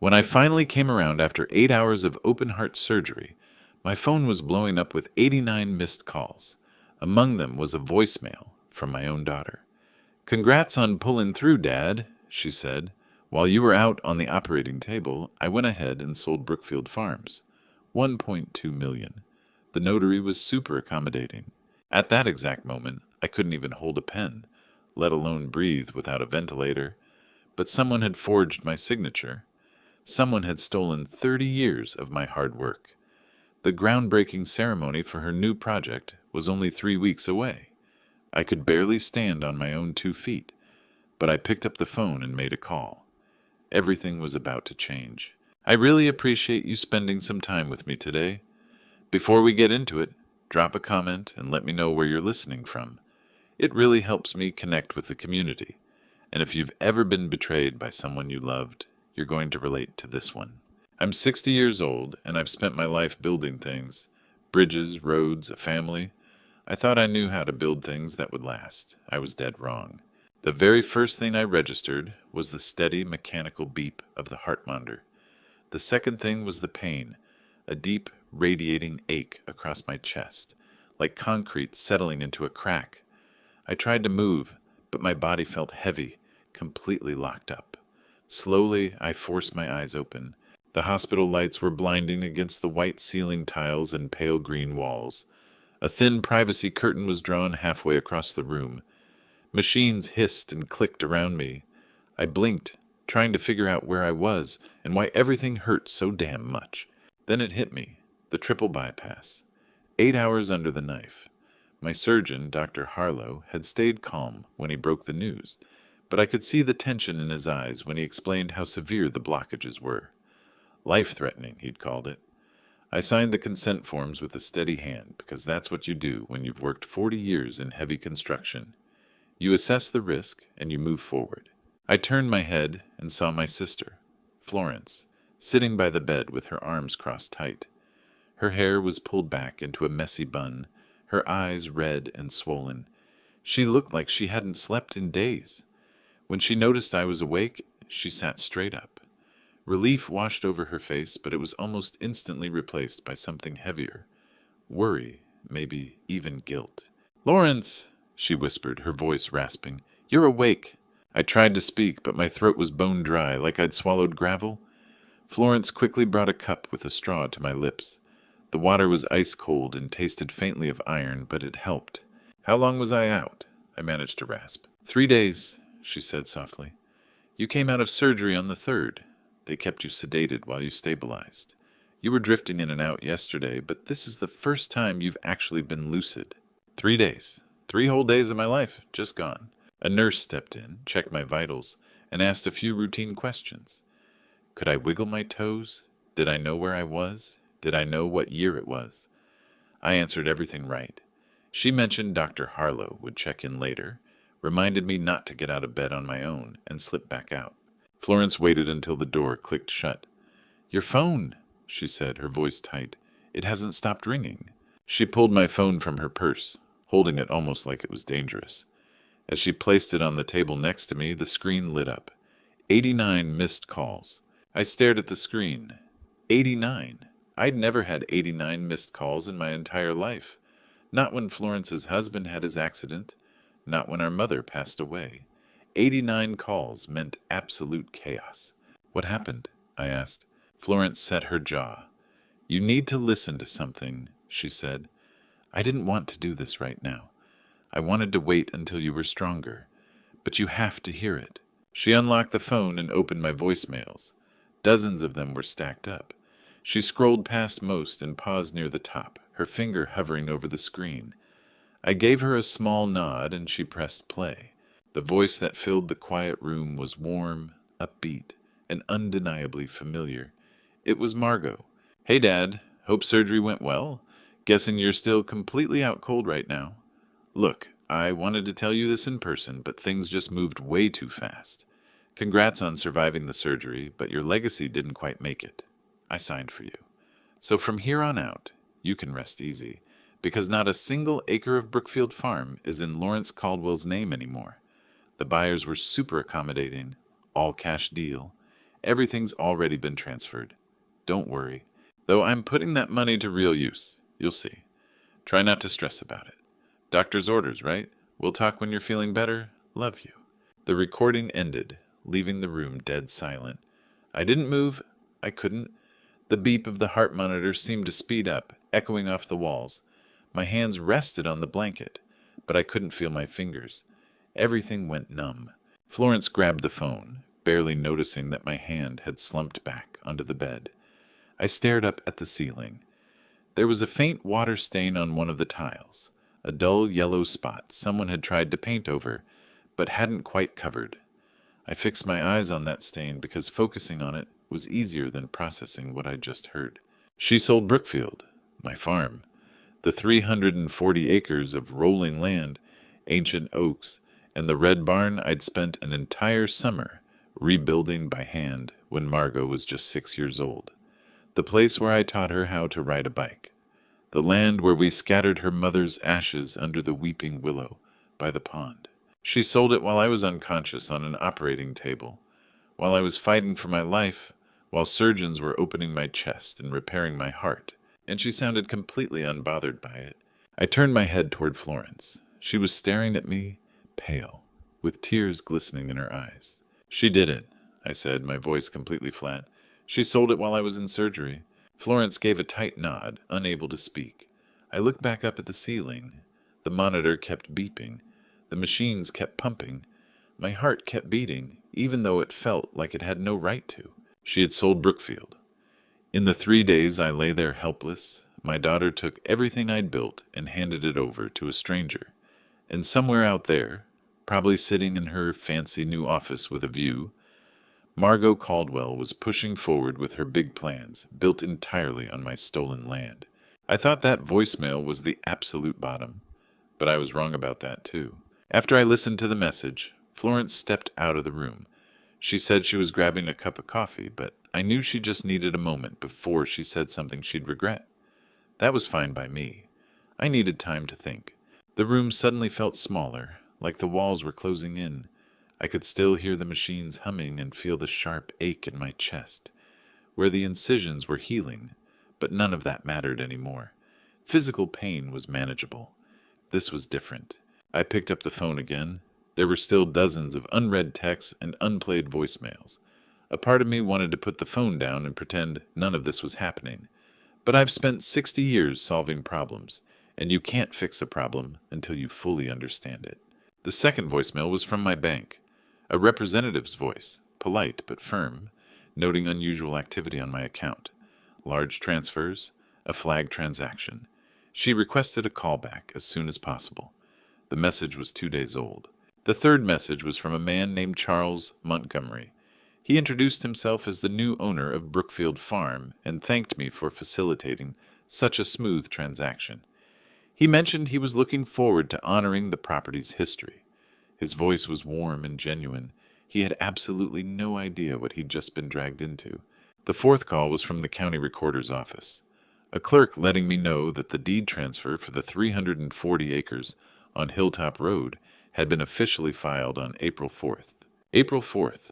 When I finally came around after 8 hours of open-heart surgery, my phone was blowing up with 89 missed calls. Among them was a voicemail from my own daughter. "Congrats on pulling through, Dad," she said. "While you were out on the operating table, I went ahead and sold Brookfield Farms. 1.2 million. The notary was super accommodating. At that exact moment, I couldn't even hold a pen, let alone breathe without a ventilator. But someone had forged my signature. Someone had stolen 30 years of my hard work. The groundbreaking ceremony for her new project was only 3 weeks away. I could barely stand on my own 2 feet, but I picked up the phone and made a call. Everything was about to change. "I really appreciate you spending some time with me today. Before we get into it, drop a comment and let me know where you're listening from. It really helps me connect with the community. And if you've ever been betrayed by someone you loved, you're going to relate to this one. I'm 60 years old, and I've spent my life building things. Bridges, roads, a family. I thought I knew how to build things that would last. I was dead wrong. The very first thing I registered was the steady mechanical beep of the heart monitor. The second thing was the pain, a deep, radiating ache across my chest, like concrete settling into a crack. I tried to move, but my body felt heavy, completely locked up. Slowly, I forced my eyes open. The hospital lights were blinding against the white ceiling tiles and pale green walls. A thin privacy curtain was drawn halfway across the room. Machines hissed and clicked around me. I blinked, trying to figure out where I was and why everything hurt so damn much. Then it hit me, the triple bypass. 8 hours under the knife. My surgeon, Dr. Harlow, had stayed calm when he broke the news, but I could see the tension in his eyes when he explained how severe the blockages were. Life-threatening, he'd called it. I signed the consent forms with a steady hand, because that's what you do when you've worked 40 years in heavy construction. You assess the risk, and you move forward. I turned my head and saw my sister, Florence, sitting by the bed with her arms crossed tight. Her hair was pulled back into a messy bun, her eyes red and swollen. She looked like she hadn't slept in days. When she noticed I was awake, she sat straight up. Relief washed over her face, but it was almost instantly replaced by something heavier. Worry, maybe even guilt. "Lawrence," she whispered, her voice rasping. "You're awake." I tried to speak, but my throat was bone dry, like I'd swallowed gravel. Florence quickly brought a cup with a straw to my lips. The water was ice cold and tasted faintly of iron, but it helped. "How long was I out?" I managed to rasp. 3 days, she said softly. "You came out of surgery on the 3rd. They kept you sedated while you stabilized. You were drifting in and out yesterday, but this is the first time you've actually been lucid. 3 days. 3 whole days of my life, just gone." A nurse stepped in, checked my vitals, and asked a few routine questions. Could I wiggle my toes? Did I know where I was? Did I know what year it was? I answered everything right. She mentioned Dr. Harlow would check in later, reminded me not to get out of bed on my own, and slipped back out. Florence waited until the door clicked shut. "Your phone," she said, her voice tight. "It hasn't stopped ringing." She pulled my phone from her purse, holding it almost like it was dangerous. As she placed it on the table next to me, the screen lit up. 89 missed calls. I stared at the screen. 89. I'd never had 89 missed calls in my entire life. Not when Florence's husband had his accident. Not when our mother passed away. 89 calls meant absolute chaos. "What happened?" I asked. Florence set her jaw. "You need to listen to something," she said. "I didn't want to do this right now. I wanted to wait until you were stronger. But you have to hear it." She unlocked the phone and opened my voicemails. Dozens of them were stacked up. She scrolled past most and paused near the top, her finger hovering over the screen. I gave her a small nod and she pressed play. The voice that filled the quiet room was warm, upbeat, and undeniably familiar. It was Margo. "Hey, Dad. Hope surgery went well. Guessing you're still completely out cold right now. Look, I wanted to tell you this in person, but things just moved way too fast. Congrats on surviving the surgery, but your legacy didn't quite make it. I signed for you. So from here on out, you can rest easy, because not a single acre of Brookfield Farm is in Lawrence Caldwell's name anymore. The buyers were super accommodating, all cash deal, Everything's already been transferred. Don't worry. Though I'm putting that money to real use. You'll see. Try not to stress about it. Doctor's orders, right? We'll talk when you're feeling better. Love you." The recording ended, leaving the room dead silent. I didn't move. I couldn't. The beep of the heart monitor seemed to speed up, echoing off the walls. My hands rested on the blanket, but I couldn't feel my fingers. Everything went numb. Florence grabbed the phone, barely noticing that my hand had slumped back onto the bed. I stared up at the ceiling. There was a faint water stain on one of the tiles, a dull yellow spot someone had tried to paint over, but hadn't quite covered. I fixed my eyes on that stain because focusing on it was easier than processing what I'd just heard. She sold Brookfield, my farm, the 340 acres of rolling land, ancient oaks, and the red barn I'd spent an entire summer rebuilding by hand when Margo was just 6 years old. The place where I taught her how to ride a bike. The land where we scattered her mother's ashes under the weeping willow by the pond. She sold it while I was unconscious on an operating table, while I was fighting for my life, while surgeons were opening my chest and repairing my heart, and she sounded completely unbothered by it. I turned my head toward Florence. She was staring at me, pale, with tears glistening in her eyes. "She did it," I said, my voice completely flat. "She sold it while I was in surgery." Florence gave a tight nod, unable to speak. I looked back up at the ceiling. The monitor kept beeping. The machines kept pumping. My heart kept beating, even though it felt like it had no right to. She had sold Brookfield. In the 3 days I lay there helpless, my daughter took everything I'd built and handed it over to a stranger. And somewhere out there, probably sitting in her fancy new office with a view, Margo Caldwell was pushing forward with her big plans, built entirely on my stolen land. I thought that voicemail was the absolute bottom, but I was wrong about that too. After I listened to the message, Florence stepped out of the room. She said she was grabbing a cup of coffee, but I knew she just needed a moment before she said something she'd regret. That was fine by me. I needed time to think. The room suddenly felt smaller, like the walls were closing in. I could still hear the machines humming and feel the sharp ache in my chest, where the incisions were healing, but none of that mattered anymore. Physical pain was manageable. This was different. I picked up the phone again. There were still dozens of unread texts and unplayed voicemails. A part of me wanted to put the phone down and pretend none of this was happening. But I've spent 60 years solving problems, and you can't fix a problem until you fully understand it. The second voicemail was from my bank. A representative's voice, polite but firm, noting unusual activity on my account. Large transfers, a flagged transaction. She requested a callback as soon as possible. The message was 2 days old. The third message was from a man named Charles Montgomery. He introduced himself as the new owner of Brookfield Farm and thanked me for facilitating such a smooth transaction. He mentioned he was looking forward to honoring the property's history. His voice was warm and genuine. He had absolutely no idea what he'd just been dragged into. The fourth call was from the county recorder's office. A clerk letting me know that the deed transfer for the 340 acres on Hilltop Road had been officially filed on April 4th. April 4th,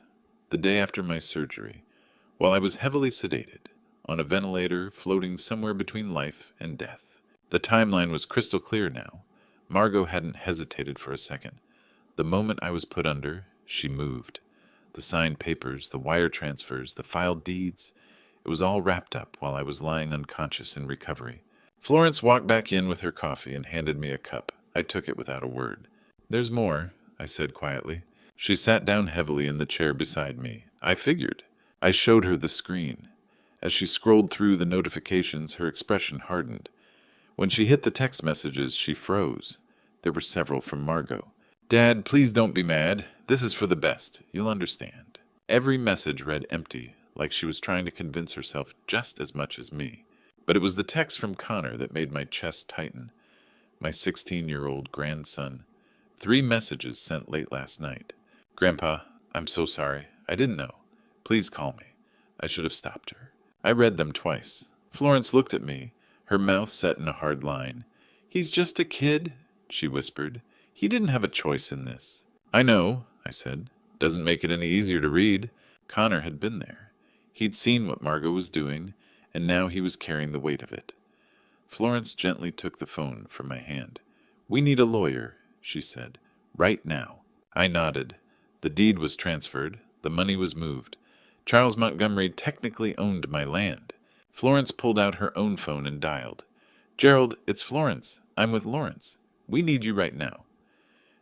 the day after my surgery, while I was heavily sedated, on a ventilator floating somewhere between life and death. The timeline was crystal clear now. Margo hadn't hesitated for a second. The moment I was put under, she moved. The signed papers, the wire transfers, the filed deeds, it was all wrapped up while I was lying unconscious in recovery. Florence walked back in with her coffee and handed me a cup. I took it without a word. "There's more," I said quietly. She sat down heavily in the chair beside me. I figured. I showed her the screen. As she scrolled through the notifications, her expression hardened. When she hit the text messages, she froze. There were several from Margo. "Dad, please don't be mad. This is for the best. You'll understand." Every message read empty, like she was trying to convince herself just as much as me. But it was the text from Connor that made my chest tighten. My 16-year-old grandson. 3 messages sent late last night. "Grandpa, I'm so sorry. I didn't know. Please call me." I should have stopped her. I read them twice. Florence looked at me, her mouth set in a hard line. "He's just a kid," she whispered. "He didn't have a choice in this." "I know," I said. "Doesn't make it any easier to read. Connor had been there. He'd seen what Margo was doing, and now he was carrying the weight of it. Florence gently took the phone from my hand. "We need a lawyer," she said. "Right now." I nodded. The deed was transferred. The money was moved. Charles Montgomery technically owned my land. Florence pulled out her own phone and dialed. "Gerald, it's Florence. I'm with Lawrence. We need you right now."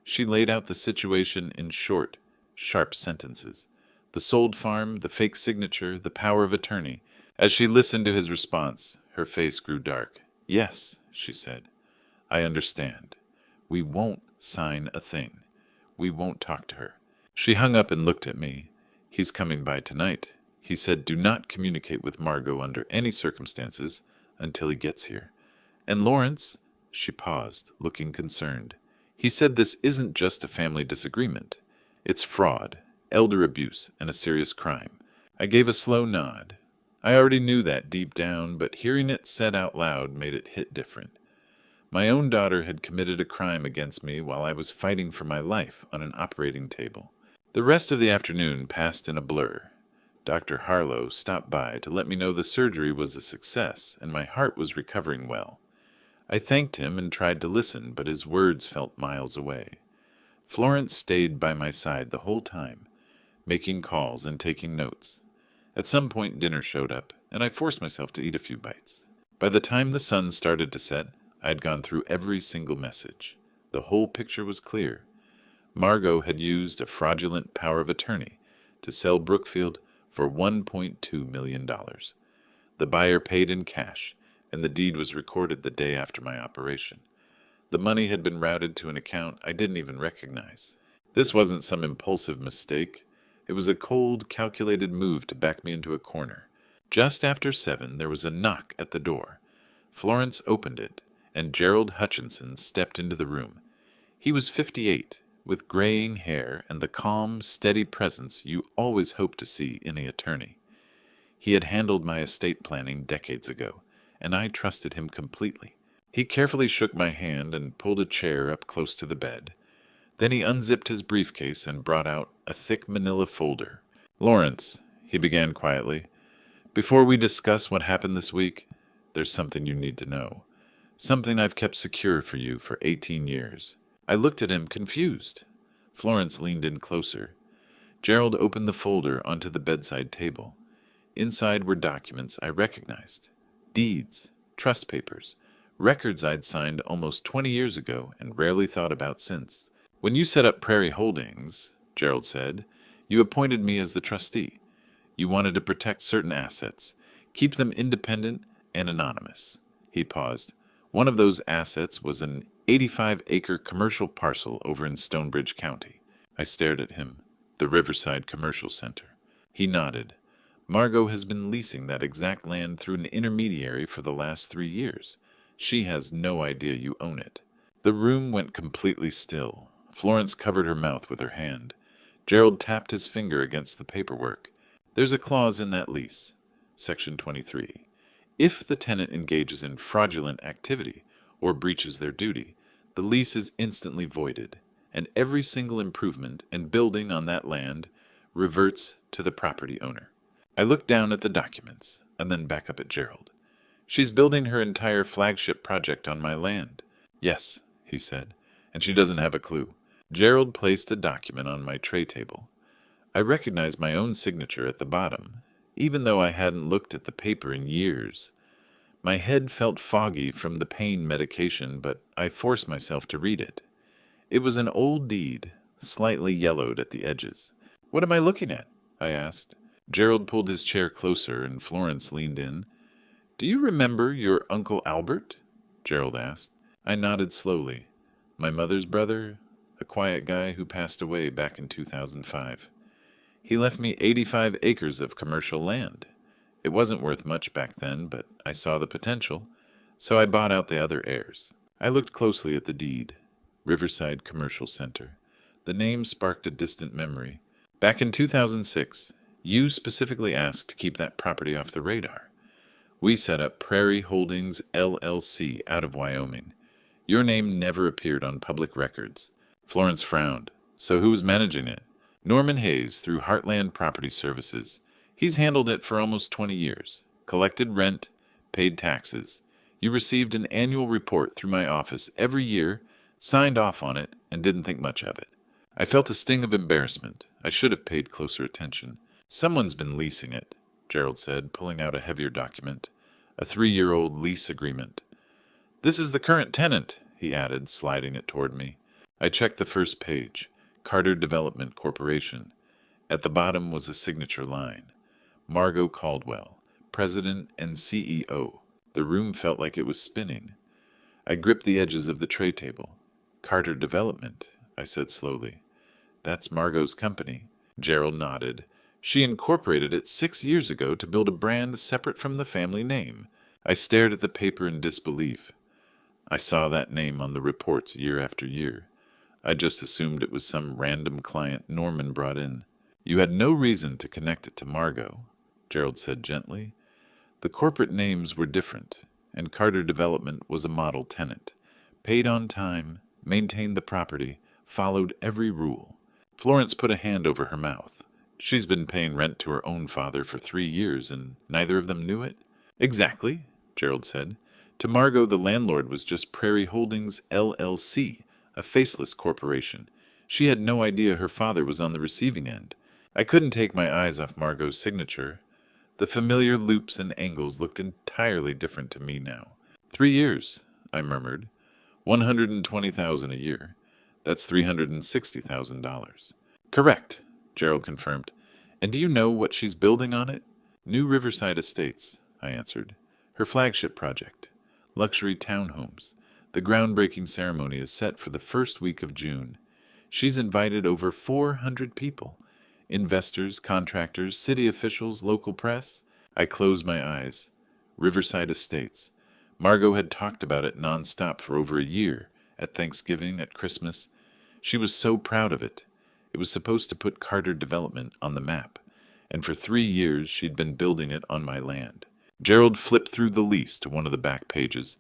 She laid out the situation in short, sharp sentences. The sold farm, the fake signature, the power of attorney. As she listened to his response, her face grew dark. "Yes," she said. "I understand. We won't sign a thing. We won't talk to her." She hung up and looked at me. "He's coming by tonight. He said do not communicate with Margo under any circumstances until he gets here. And Lawrence," she paused, looking concerned, "he said this isn't just a family disagreement. It's fraud, elder abuse, and a serious crime." I gave a slow nod. I already knew that deep down, but hearing it said out loud made it hit different. My own daughter had committed a crime against me while I was fighting for my life on an operating table. The rest of the afternoon passed in a blur. Dr. Harlow stopped by to let me know the surgery was a success and my heart was recovering well. I thanked him and tried to listen, but his words felt miles away. Florence stayed by my side the whole time, making calls and taking notes. At some point dinner showed up, and I forced myself to eat a few bites. By the time the sun started to set, I had gone through every single message. The whole picture was clear. Margo had used a fraudulent power of attorney to sell Brookfield for $1.2 million. The buyer paid in cash, and the deed was recorded the day after my operation. The money had been routed to an account I didn't even recognize. This wasn't some impulsive mistake. It was a cold, calculated move to back me into a corner. Just after 7, there was a knock at the door. Florence opened it, and Gerald Hutchinson stepped into the room. He was 58, with graying hair and the calm, steady presence you always hope to see in an attorney. He had handled my estate planning decades ago, and I trusted him completely. He carefully shook my hand and pulled a chair up close to the bed. Then he unzipped his briefcase and brought out a thick manila folder. "Lawrence," he began quietly, "before we discuss what happened this week, there's something you need to know. Something I've kept secure for you for 18 years. I looked at him, confused. Florence leaned in closer. Gerald opened the folder onto the bedside table. Inside were documents I recognized. Deeds, trust papers, records I'd signed almost 20 years ago and rarely thought about since. "When you set up Prairie Holdings," Gerald said, "you appointed me as the trustee. You wanted to protect certain assets, keep them independent and anonymous." He paused. "One of those assets was an 85-acre commercial parcel over in Stonebridge County." I stared at him. "The Riverside Commercial Center." He nodded. "Margo has been leasing that exact land through an intermediary for the last 3 years. She has no idea you own it." The room went completely still. Florence covered her mouth with her hand. Gerald tapped his finger against the paperwork. "There's a clause in that lease, Section 23. If the tenant engages in fraudulent activity or breaches their duty, the lease is instantly voided, and every single improvement and building on that land reverts to the property owner." I looked down at the documents and then back up at Gerald. "She's building her entire flagship project on my land." "Yes," he said, "and she doesn't have a clue." Gerald placed a document on my tray table. I recognized my own signature at the bottom, even though I hadn't looked at the paper in years. My head felt foggy from the pain medication, but I forced myself to read it. It was an old deed, slightly yellowed at the edges. "What am I looking at?" I asked. Gerald pulled his chair closer and Florence leaned in. "Do you remember your Uncle Albert?" Gerald asked. I nodded slowly. "My mother's brother? A quiet guy who passed away back in 2005. He left me 85 acres of commercial land. It wasn't worth much back then, but I saw the potential, so I bought out the other heirs." I looked closely at the deed. Riverside Commercial Center. The name sparked a distant memory. "Back in 2006, you specifically asked to keep that property off the radar. We set up Prairie Holdings LLC out of Wyoming. Your name never appeared on public records." Florence frowned. "So who was managing it?" Norman Hayes, through Heartland Property Services. He's handled it for almost 20 years. Collected rent, paid taxes. You received an annual report through my office every year, signed off on it, and didn't think much of it. I felt a sting of embarrassment. I should have paid closer attention. Someone's been leasing it, Gerald said, pulling out a heavier document. A 3-year-old lease agreement. This is the current tenant, he added, sliding it toward me. I checked the first page. Carter Development Corporation. At the bottom was a signature line. Margo Caldwell, President and CEO. The room felt like it was spinning. I gripped the edges of the tray table. Carter Development, I said slowly. That's Margo's company. Gerald nodded. She incorporated it 6 years ago to build a brand separate from the family name. I stared at the paper in disbelief. I saw that name on the reports year after year. I just assumed it was some random client Norman brought in. You had no reason to connect it to Margo, Gerald said gently. The corporate names were different, and Carter Development was a model tenant. Paid on time, maintained the property, followed every rule. Florence put a hand over her mouth. She's been paying rent to her own father for 3 years, and neither of them knew it? Exactly, Gerald said. To Margo, the landlord was just Prairie Holdings, LLC, a faceless corporation. She had no idea her father was on the receiving end. I couldn't take my eyes off Margo's signature. The familiar loops and angles looked entirely different to me now. 3 years, I murmured. $120,000 a year. That's $360,000. Correct, Gerald confirmed. And do you know what she's building on it? New Riverside Estates, I answered. Her flagship project. Luxury townhomes. The groundbreaking ceremony is set for the first week of June. She's invited over 400 people. Investors, contractors, city officials, local press. I closed my eyes. Riverside Estates. Margo had talked about it nonstop for over a year, at Thanksgiving, at Christmas. She was so proud of it. It was supposed to put Carter Development on the map, and for 3 years she'd been building it on my land. Gerald flipped through the lease to one of the back pages,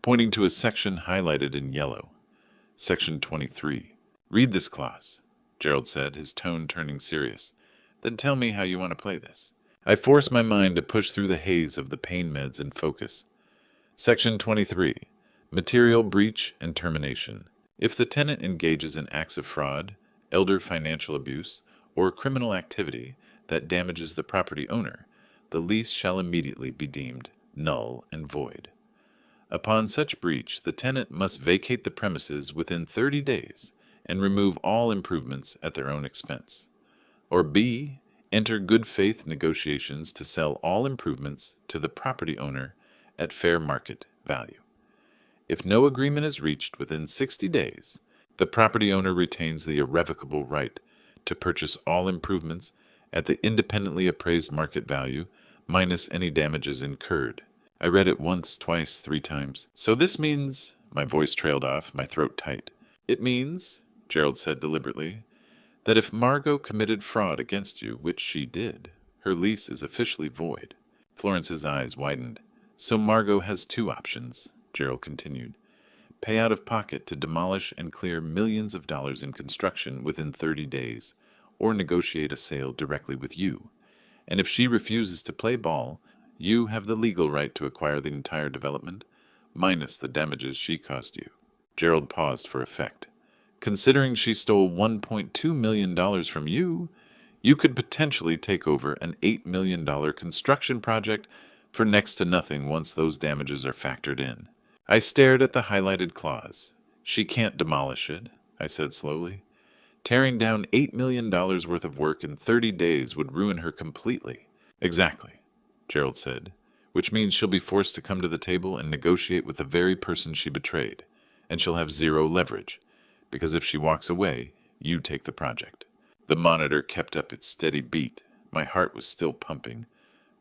pointing to a section highlighted in yellow. Section 23. Read this clause, Gerald said, his tone turning serious. Then tell me how you want to play this. I forced my mind to push through the haze of the pain meds and focus. Section 23. Material breach and termination. If the tenant engages in acts of fraud, elder financial abuse, or criminal activity that damages the property owner, the lease shall immediately be deemed null and void. Upon such breach, the tenant must vacate the premises within 30 days and remove all improvements at their own expense. Or B, enter good faith negotiations to sell all improvements to the property owner at fair market value. If no agreement is reached within 60 days, the property owner retains the irrevocable right to purchase all improvements at the independently appraised market value minus any damages incurred. I read it once, twice, 3 times. So this means... My voice trailed off, my throat tight. It means, Gerald said deliberately, that if Margo committed fraud against you, which she did, her lease is officially void. Florence's eyes widened. So Margo has 2 options, Gerald continued. Pay out of pocket to demolish and clear millions of dollars in construction within 30 days, or negotiate a sale directly with you. And if she refuses to play ball, you have the legal right to acquire the entire development, minus the damages she caused you. Gerald paused for effect. Considering she stole $1.2 million from you, you could potentially take over an $8 million construction project for next to nothing once those damages are factored in. I stared at the highlighted clause. She can't demolish it, I said slowly. Tearing down $8 million worth of work in 30 days would ruin her completely. Exactly, Gerald said, which means she'll be forced to come to the table and negotiate with the very person she betrayed, and she'll have 0 leverage, because if she walks away, you take the project. The monitor kept up its steady beat. My heart was still pumping,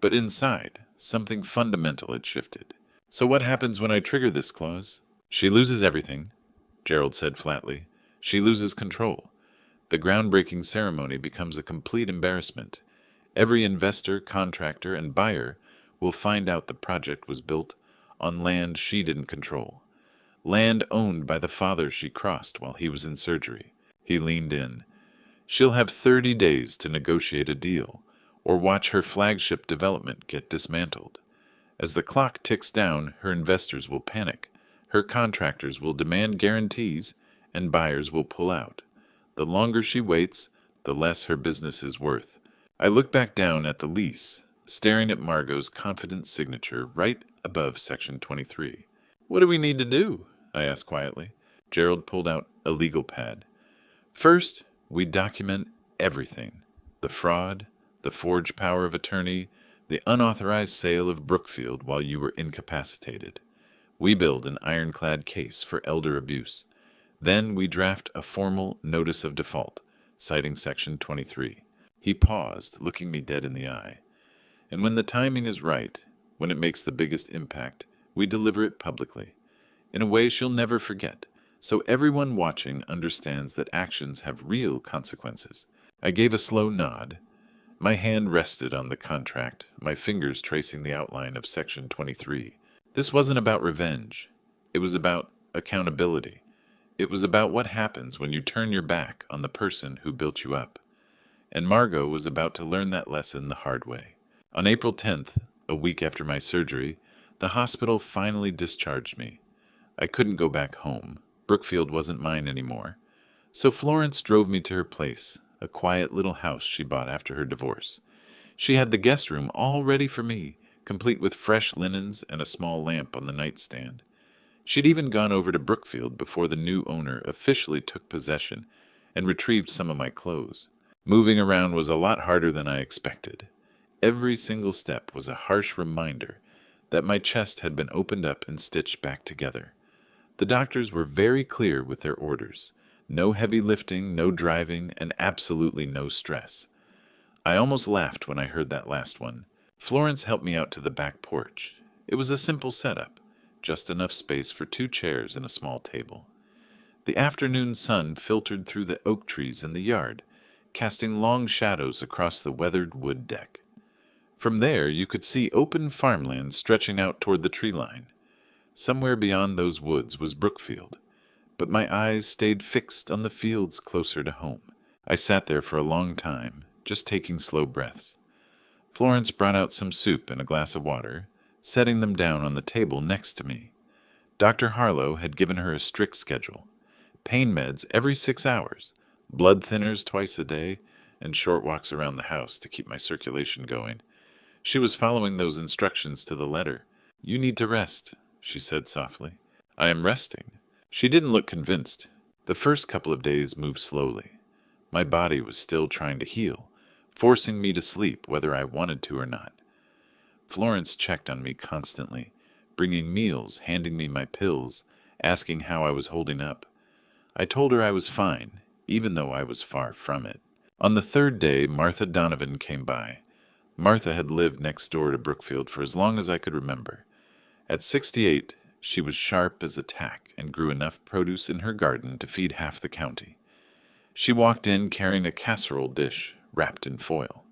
but inside, something fundamental had shifted. So what happens when I trigger this clause? She loses everything, Gerald said flatly. She loses control. The groundbreaking ceremony becomes a complete embarrassment. Every investor, contractor, and buyer will find out the project was built on land she didn't control. Land owned by the father she crossed while he was in surgery. He leaned in. She'll have 30 days to negotiate a deal, or watch her flagship development get dismantled. As the clock ticks down, her investors will panic, her contractors will demand guarantees, and buyers will pull out. The longer she waits, the less her business is worth. I look back down at the lease, staring at Margot's confident signature right above Section 23. "What do we need to do?" I asked quietly. Gerald pulled out a legal pad. "First, we document everything. The fraud, the forged power of attorney, the unauthorized sale of Brookfield while you were incapacitated. We build an ironclad case for elder abuse. Then we draft a formal notice of default, citing Section 23. He paused, looking me dead in the eye. "And when the timing is right, when it makes the biggest impact, we deliver it publicly, in a way she'll never forget, so everyone watching understands that actions have real consequences." I gave a slow nod. My hand rested on the contract, my fingers tracing the outline of Section 23. This wasn't about revenge. It was about accountability. It was about what happens when you turn your back on the person who built you up. And Margo was about to learn that lesson the hard way. On April 10th, a week after my surgery, the hospital finally discharged me. I couldn't go back home. Brookfield wasn't mine anymore. So Florence drove me to her place, a quiet little house she bought after her divorce. She had the guest room all ready for me, complete with fresh linens and a small lamp on the nightstand. She'd even gone over to Brookfield before the new owner officially took possession and retrieved some of my clothes. Moving around was a lot harder than I expected. Every single step was a harsh reminder that my chest had been opened up and stitched back together. The doctors were very clear with their orders. No heavy lifting, no driving, and absolutely no stress. I almost laughed when I heard that last one. Florence helped me out to the back porch. It was a simple setup, just enough space for 2 chairs and a small table. The afternoon sun filtered through the oak trees in the yard, casting long shadows across the weathered wood deck. From there, you could see open farmland stretching out toward the tree line. Somewhere beyond those woods was Brookfield, but my eyes stayed fixed on the fields closer to home. I sat there for a long time, just taking slow breaths. Florence brought out some soup and a glass of water, setting them down on the table next to me. Dr. Harlow had given her a strict schedule. Pain meds every 6 hours, blood thinners twice a day, and short walks around the house to keep my circulation going. She was following those instructions to the letter. "You need to rest," she said softly. "I am resting." She didn't look convinced. The first couple of days moved slowly. My body was still trying to heal, forcing me to sleep whether I wanted to or not. Florence checked on me constantly, bringing meals, handing me my pills, asking how I was holding up. I told her I was fine, even though I was far from it. On the 3rd day, Martha Donovan came by. Martha had lived next door to Brookfield for as long as I could remember. At 68, she was sharp as a tack and grew enough produce in her garden to feed half the county. She walked in carrying a casserole dish wrapped in foil.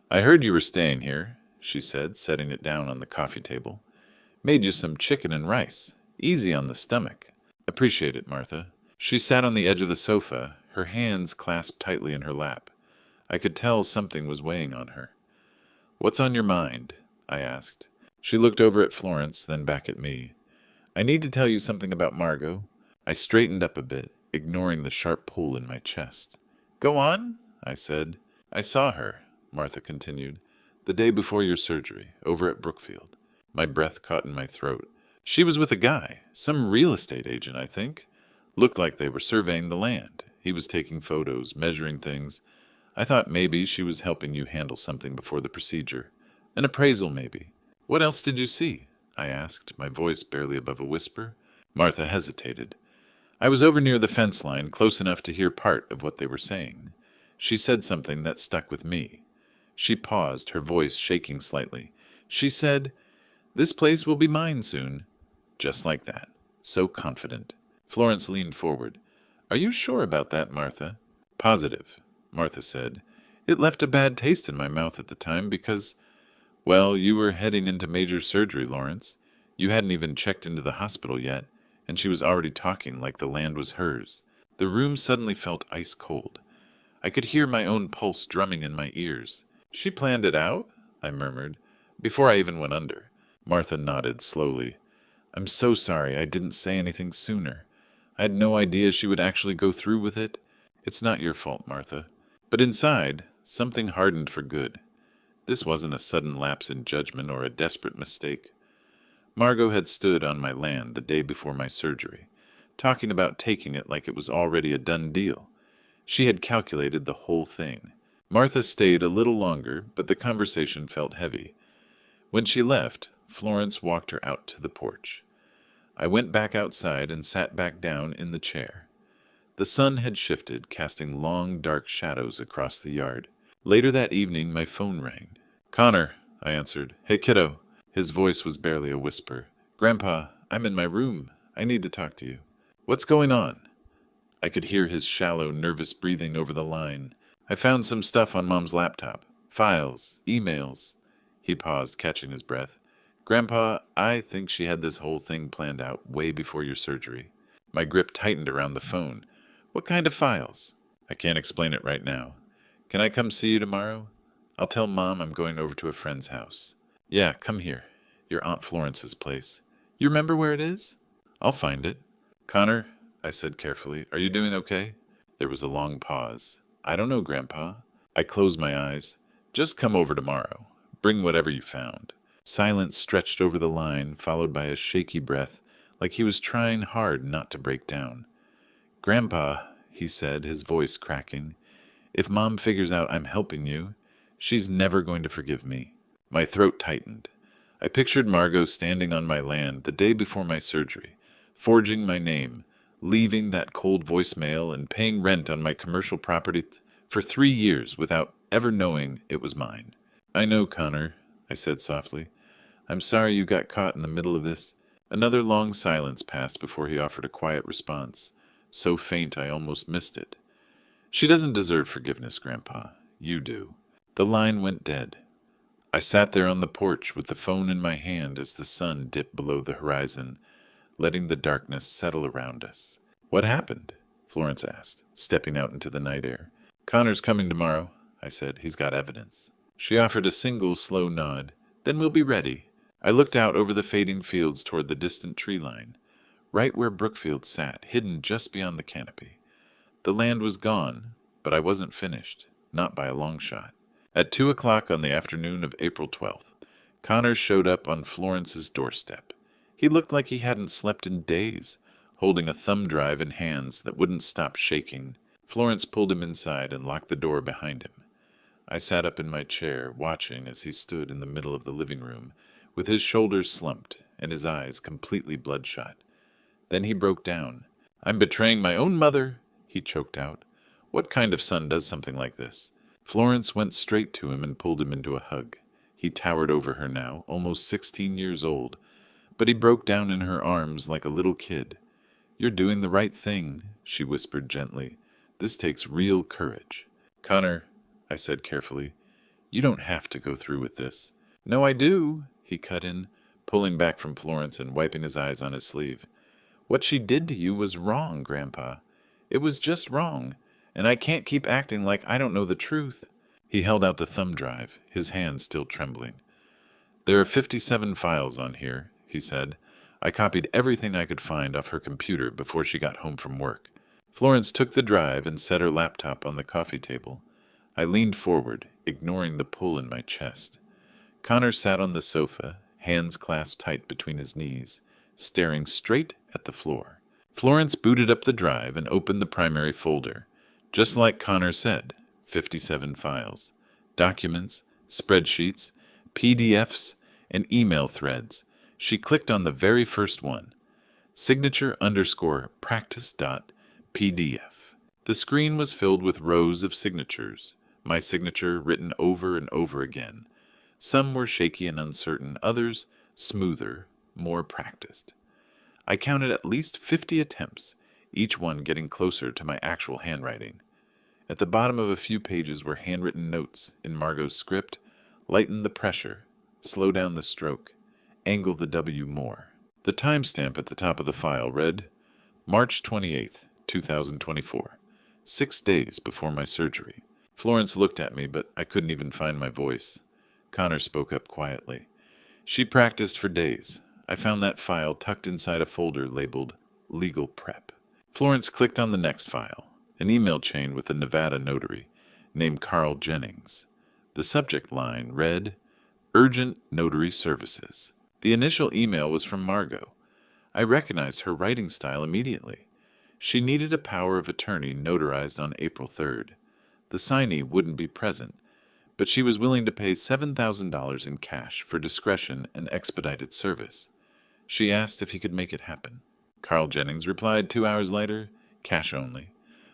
"I heard you were staying here," she said, setting it down on the coffee table. "Made you some chicken and rice. Easy on the stomach." "Appreciate it, Martha." She sat on the edge of the sofa, her hands clasped tightly in her lap. I could tell something was weighing on her. "What's on your mind?" I asked. She looked over at Florence, then back at me. "I need to tell you something about Margo." I straightened up a bit, ignoring the sharp pull in my chest. "Go on," I said. "I saw her," Martha continued, "the day before your surgery, over at Brookfield." My breath caught in my throat. "She was with a guy, some real estate agent, I think. Looked like they were surveying the land. He was taking photos, measuring things. I thought maybe she was helping you handle something before the procedure. An appraisal, maybe." "What else did you see?" I asked, my voice barely above a whisper. Martha hesitated. I was over near the fence line, close enough to hear part of what they were saying. She said something that stuck with me. She paused, her voice shaking slightly. She said, "This place will be mine soon." Just like that. So confident. Florence leaned forward. "Are you sure about that, Martha?" "Positive," Martha said. "It left a bad taste in my mouth at the time because, well, you were heading into major surgery, Lawrence. You hadn't even checked into the hospital yet, and she was already talking like the land was hers." The room suddenly felt ice cold. I could hear my own pulse drumming in my ears. She planned it out? I murmured, before I even went under. Martha nodded slowly. I'm so sorry I didn't say anything sooner. I had no idea she would actually go through with it. It's not your fault, Martha. But inside, something hardened for good. This wasn't a sudden lapse in judgment or a desperate mistake. Margo had stood on my land the day before my surgery, talking about taking it like it was already a done deal. She had calculated the whole thing. Martha stayed a little longer, but the conversation felt heavy. When she left, Florence walked her out to the porch. I went back outside and sat back down in the chair. The sun had shifted, casting long, dark shadows across the yard. Later that evening, my phone rang. Connor, I answered. Hey, kiddo. His voice was barely a whisper. Grandpa, I'm in my room. I need to talk to you. What's going on? I could hear his shallow, nervous breathing over the line. I found some stuff on Mom's laptop. Files, emails. He paused, catching his breath. Grandpa, I think she had this whole thing planned out way before your surgery. My grip tightened around the phone. What kind of files? I can't explain it right now. Can I come see you tomorrow? I'll tell Mom I'm going over to a friend's house. Yeah, come here. Your Aunt Florence's place. You remember where it is? I'll find it. Connor, I said carefully, are you doing okay? There was a long pause. I don't know, Grandpa. I closed my eyes. Just come over tomorrow. Bring whatever you found. Silence stretched over the line, followed by a shaky breath, like he was trying hard not to break down. Grandpa, he said, his voice cracking, if Mom figures out I'm helping you, she's never going to forgive me. My throat tightened. I pictured Margo standing on my land the day before my surgery, forging my name, leaving that cold voicemail and paying rent on my commercial property for 3 years without ever knowing it was mine. I know, Connor, I said softly. I'm sorry you got caught in the middle of this. Another long silence passed before he offered a quiet response, so faint I almost missed it. She doesn't deserve forgiveness, Grandpa. You do. The line went dead. I sat there on the porch with the phone in my hand as the sun dipped below the horizon, letting the darkness settle around us. What happened? Florence asked, stepping out into the night air. Connor's coming tomorrow, I said. He's got evidence. She offered a single slow nod. Then we'll be ready. I looked out over the fading fields toward the distant tree line, right where Brookfield sat, hidden just beyond the canopy. The land was gone, but I wasn't finished, not by a long shot. At 2 o'clock on the afternoon of April 12th, Connor showed up on Florence's doorstep. He looked like he hadn't slept in days, holding a thumb drive in hands that wouldn't stop shaking. Florence pulled him inside and locked the door behind him. I sat up in my chair, watching as he stood in the middle of the living room, with his shoulders slumped and his eyes completely bloodshot. Then he broke down. I'm betraying my own mother, he choked out. What kind of son does something like this? Florence went straight to him and pulled him into a hug. He towered over her now, almost 16 years old, but he broke down in her arms like a little kid. You're doing the right thing, she whispered gently. This takes real courage. Connor, I said carefully, you don't have to go through with this. No, I do, he cut in, pulling back from Florence and wiping his eyes on his sleeve. What she did to you was wrong, Grandpa. It was just wrong, and I can't keep acting like I don't know the truth. He held out the thumb drive, his hand still trembling. There are 57 files on here, he said. I copied everything I could find off her computer before she got home from work. Florence took the drive and set her laptop on the coffee table. I leaned forward, ignoring the pull in my chest. Connor sat on the sofa, hands clasped tight between his knees, staring straight at the floor. Florence booted up the drive and opened the primary folder. Just like Connor said, 57 files. Documents, spreadsheets, PDFs, and email threads. She clicked on the very first one, signature_practice.pdf. The screen was filled with rows of signatures, my signature written over and over again. Some were shaky and uncertain, others smoother, more practiced. I counted at least 50 attempts, each one getting closer to my actual handwriting. At the bottom of a few pages were handwritten notes in Margo's script: lighten the pressure, slow down the stroke, angle the W more. The timestamp at the top of the file read, March 28th, 2024, 6 days before my surgery. Florence looked at me, but I couldn't even find my voice. Connor spoke up quietly. She practiced for days. I found that file tucked inside a folder labeled Legal Prep. Florence clicked on the next file, an email chain with a Nevada notary named Carl Jennings. The subject line read, Urgent Notary Services. The initial email was from Margo. I recognized her writing style immediately. She needed a power of attorney notarized on April 3rd. The signee wouldn't be present, but she was willing to pay $7,000 in cash for discretion and expedited service. She asked if he could make it happen. Carl Jennings replied 2 hours later, cash only.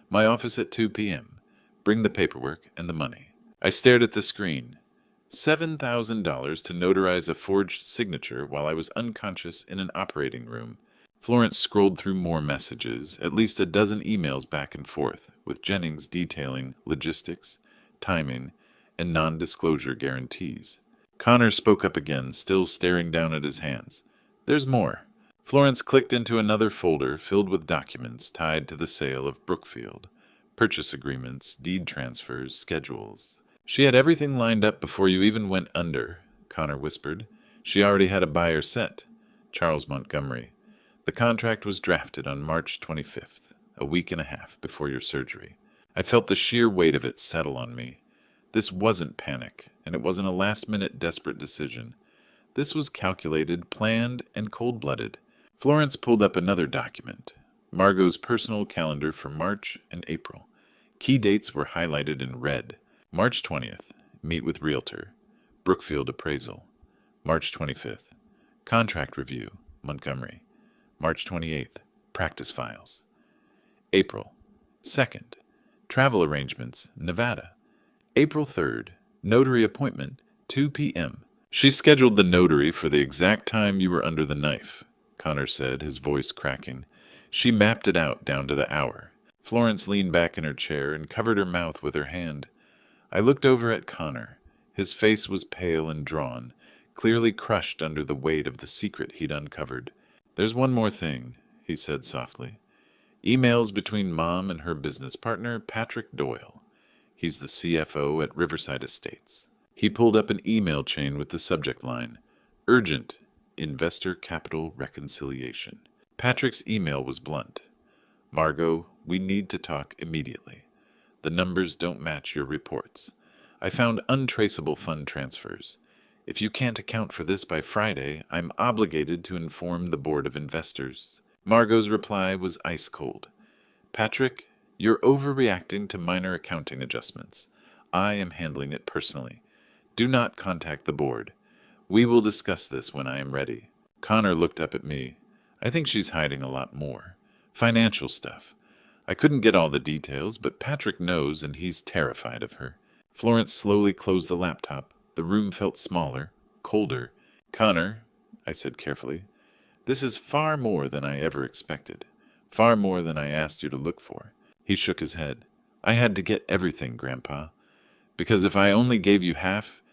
My office at 2 p.m. Bring the paperwork and the money. I stared at the screen. $7,000 to notarize a forged signature while I was unconscious in an operating room. Florence scrolled through more messages, at least a dozen emails back and forth, with Jennings detailing logistics, timing, and non-disclosure guarantees. Connor spoke up again, still staring down at his hands. There's more. Florence clicked into another folder filled with documents tied to the sale of Brookfield. Purchase agreements, deed transfers, schedules. She had everything lined up before you even went under, Connor whispered. She already had a buyer set, Charles Montgomery. The contract was drafted on March 25th, a week and a half before your surgery. I felt the sheer weight of it settle on me. This wasn't panic, and it wasn't a last-minute desperate decision. This was calculated, planned, and cold-blooded. Florence pulled up another document, Margo's personal calendar for March and April. Key dates were highlighted in red. March 20th, meet with Realtor. Brookfield appraisal. March 25th, contract review, Montgomery. March 28th, practice files. April 2nd, travel arrangements, Nevada. April 3rd, notary appointment, 2 p.m. She scheduled the notary for the exact time you were under the knife, Connor said, his voice cracking. She mapped it out down to the hour. Florence leaned back in her chair and covered her mouth with her hand. I looked over at Connor. His face was pale and drawn, clearly crushed under the weight of the secret he'd uncovered. There's one more thing, he said softly. Emails between Mom and her business partner, Patrick Doyle. He's the CFO at Riverside Estates. He pulled up an email chain with the subject line, Urgent Investor Capital Reconciliation. Patrick's email was blunt. Margo, we need to talk immediately. The numbers don't match your reports. I found untraceable fund transfers. If you can't account for this by Friday, I'm obligated to inform the board of investors. Margo's reply was ice cold. Patrick, you're overreacting to minor accounting adjustments. I am handling it personally. Do not contact the board. We will discuss this when I am ready. Connor looked up at me. I think she's hiding a lot more. Financial stuff. I couldn't get all the details, but Patrick knows and he's terrified of her. Florence slowly closed the laptop. The room felt smaller, colder. Connor, I said carefully, this is far more than I ever expected. Far more than I asked you to look for. He shook his head. I had to get everything, Grandpa. Because if I only gave you half,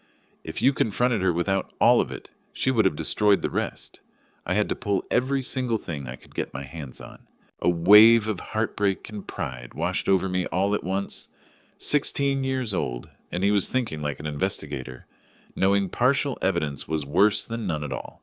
if you confronted her without all of it, she would have destroyed the rest. I had to pull every single thing I could get my hands on. A wave of heartbreak and pride washed over me all at once. 16 years old, and he was thinking like an investigator. Knowing partial evidence was worse than none at all.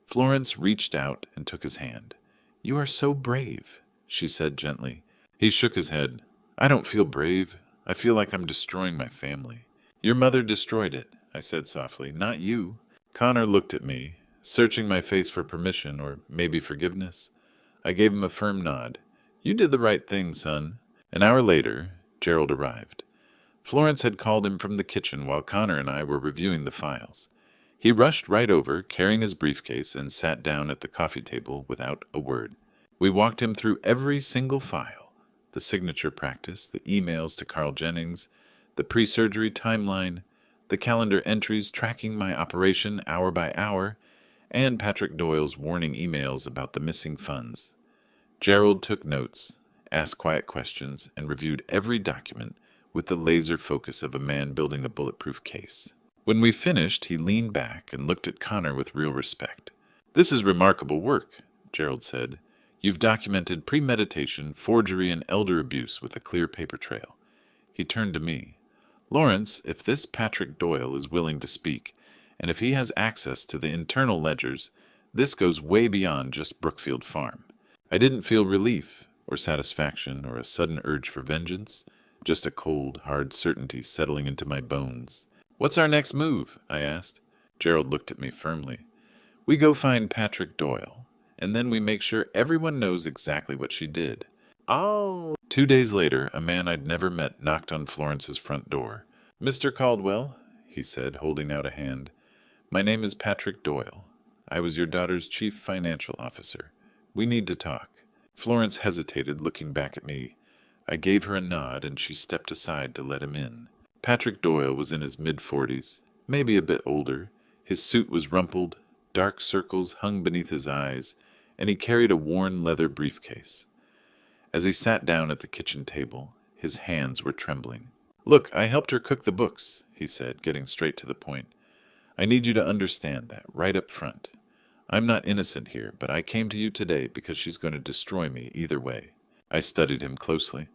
Florence reached out and took his hand. You are so brave, she said gently. He shook his head. I don't feel brave. I feel like I'm destroying my family. Your mother destroyed it, I said softly, not you. Connor looked at me, searching my face for permission or maybe forgiveness. I gave him a firm nod. You did the right thing, son. An hour later, Gerald arrived. Florence had called him from the kitchen while Connor and I were reviewing the files. He rushed right over, carrying his briefcase, and sat down at the coffee table without a word. We walked him through every single file, the signature practice, the emails to Carl Jennings, the pre-surgery timeline, the calendar entries tracking my operation hour by hour, and Patrick Doyle's warning emails about the missing funds. Gerald took notes, asked quiet questions, and reviewed every document with the laser focus of a man building a bulletproof case. When we finished, he leaned back and looked at Connor with real respect. This is remarkable work, Gerald said. You've documented premeditation, forgery, and elder abuse with a clear paper trail. He turned to me. Lawrence, if this Patrick Doyle is willing to speak, and if he has access to the internal ledgers, this goes way beyond just Brookfield Farm. I didn't feel relief, or satisfaction, or a sudden urge for vengeance, just a cold, hard certainty settling into my bones. What's our next move? I asked. Gerald looked at me firmly. We go find Patrick Doyle, and then we make sure everyone knows exactly what she did. Oh. 2 days later, a man I'd never met knocked on Florence's front door. Mr. Caldwell, he said, holding out a hand. My name is Patrick Doyle. I was your daughter's chief financial officer. We need to talk. Florence hesitated, looking back at me. I gave her a nod, and she stepped aside to let him in. Patrick Doyle was in his mid-40s, maybe a bit older. His suit was rumpled, dark circles hung beneath his eyes, and he carried a worn leather briefcase. As he sat down at the kitchen table, his hands were trembling. Look, I helped her cook the books, he said, getting straight to the point. I need you to understand that, right up front. I'm not innocent here, but I came to you today because she's going to destroy me either way. I studied him closely.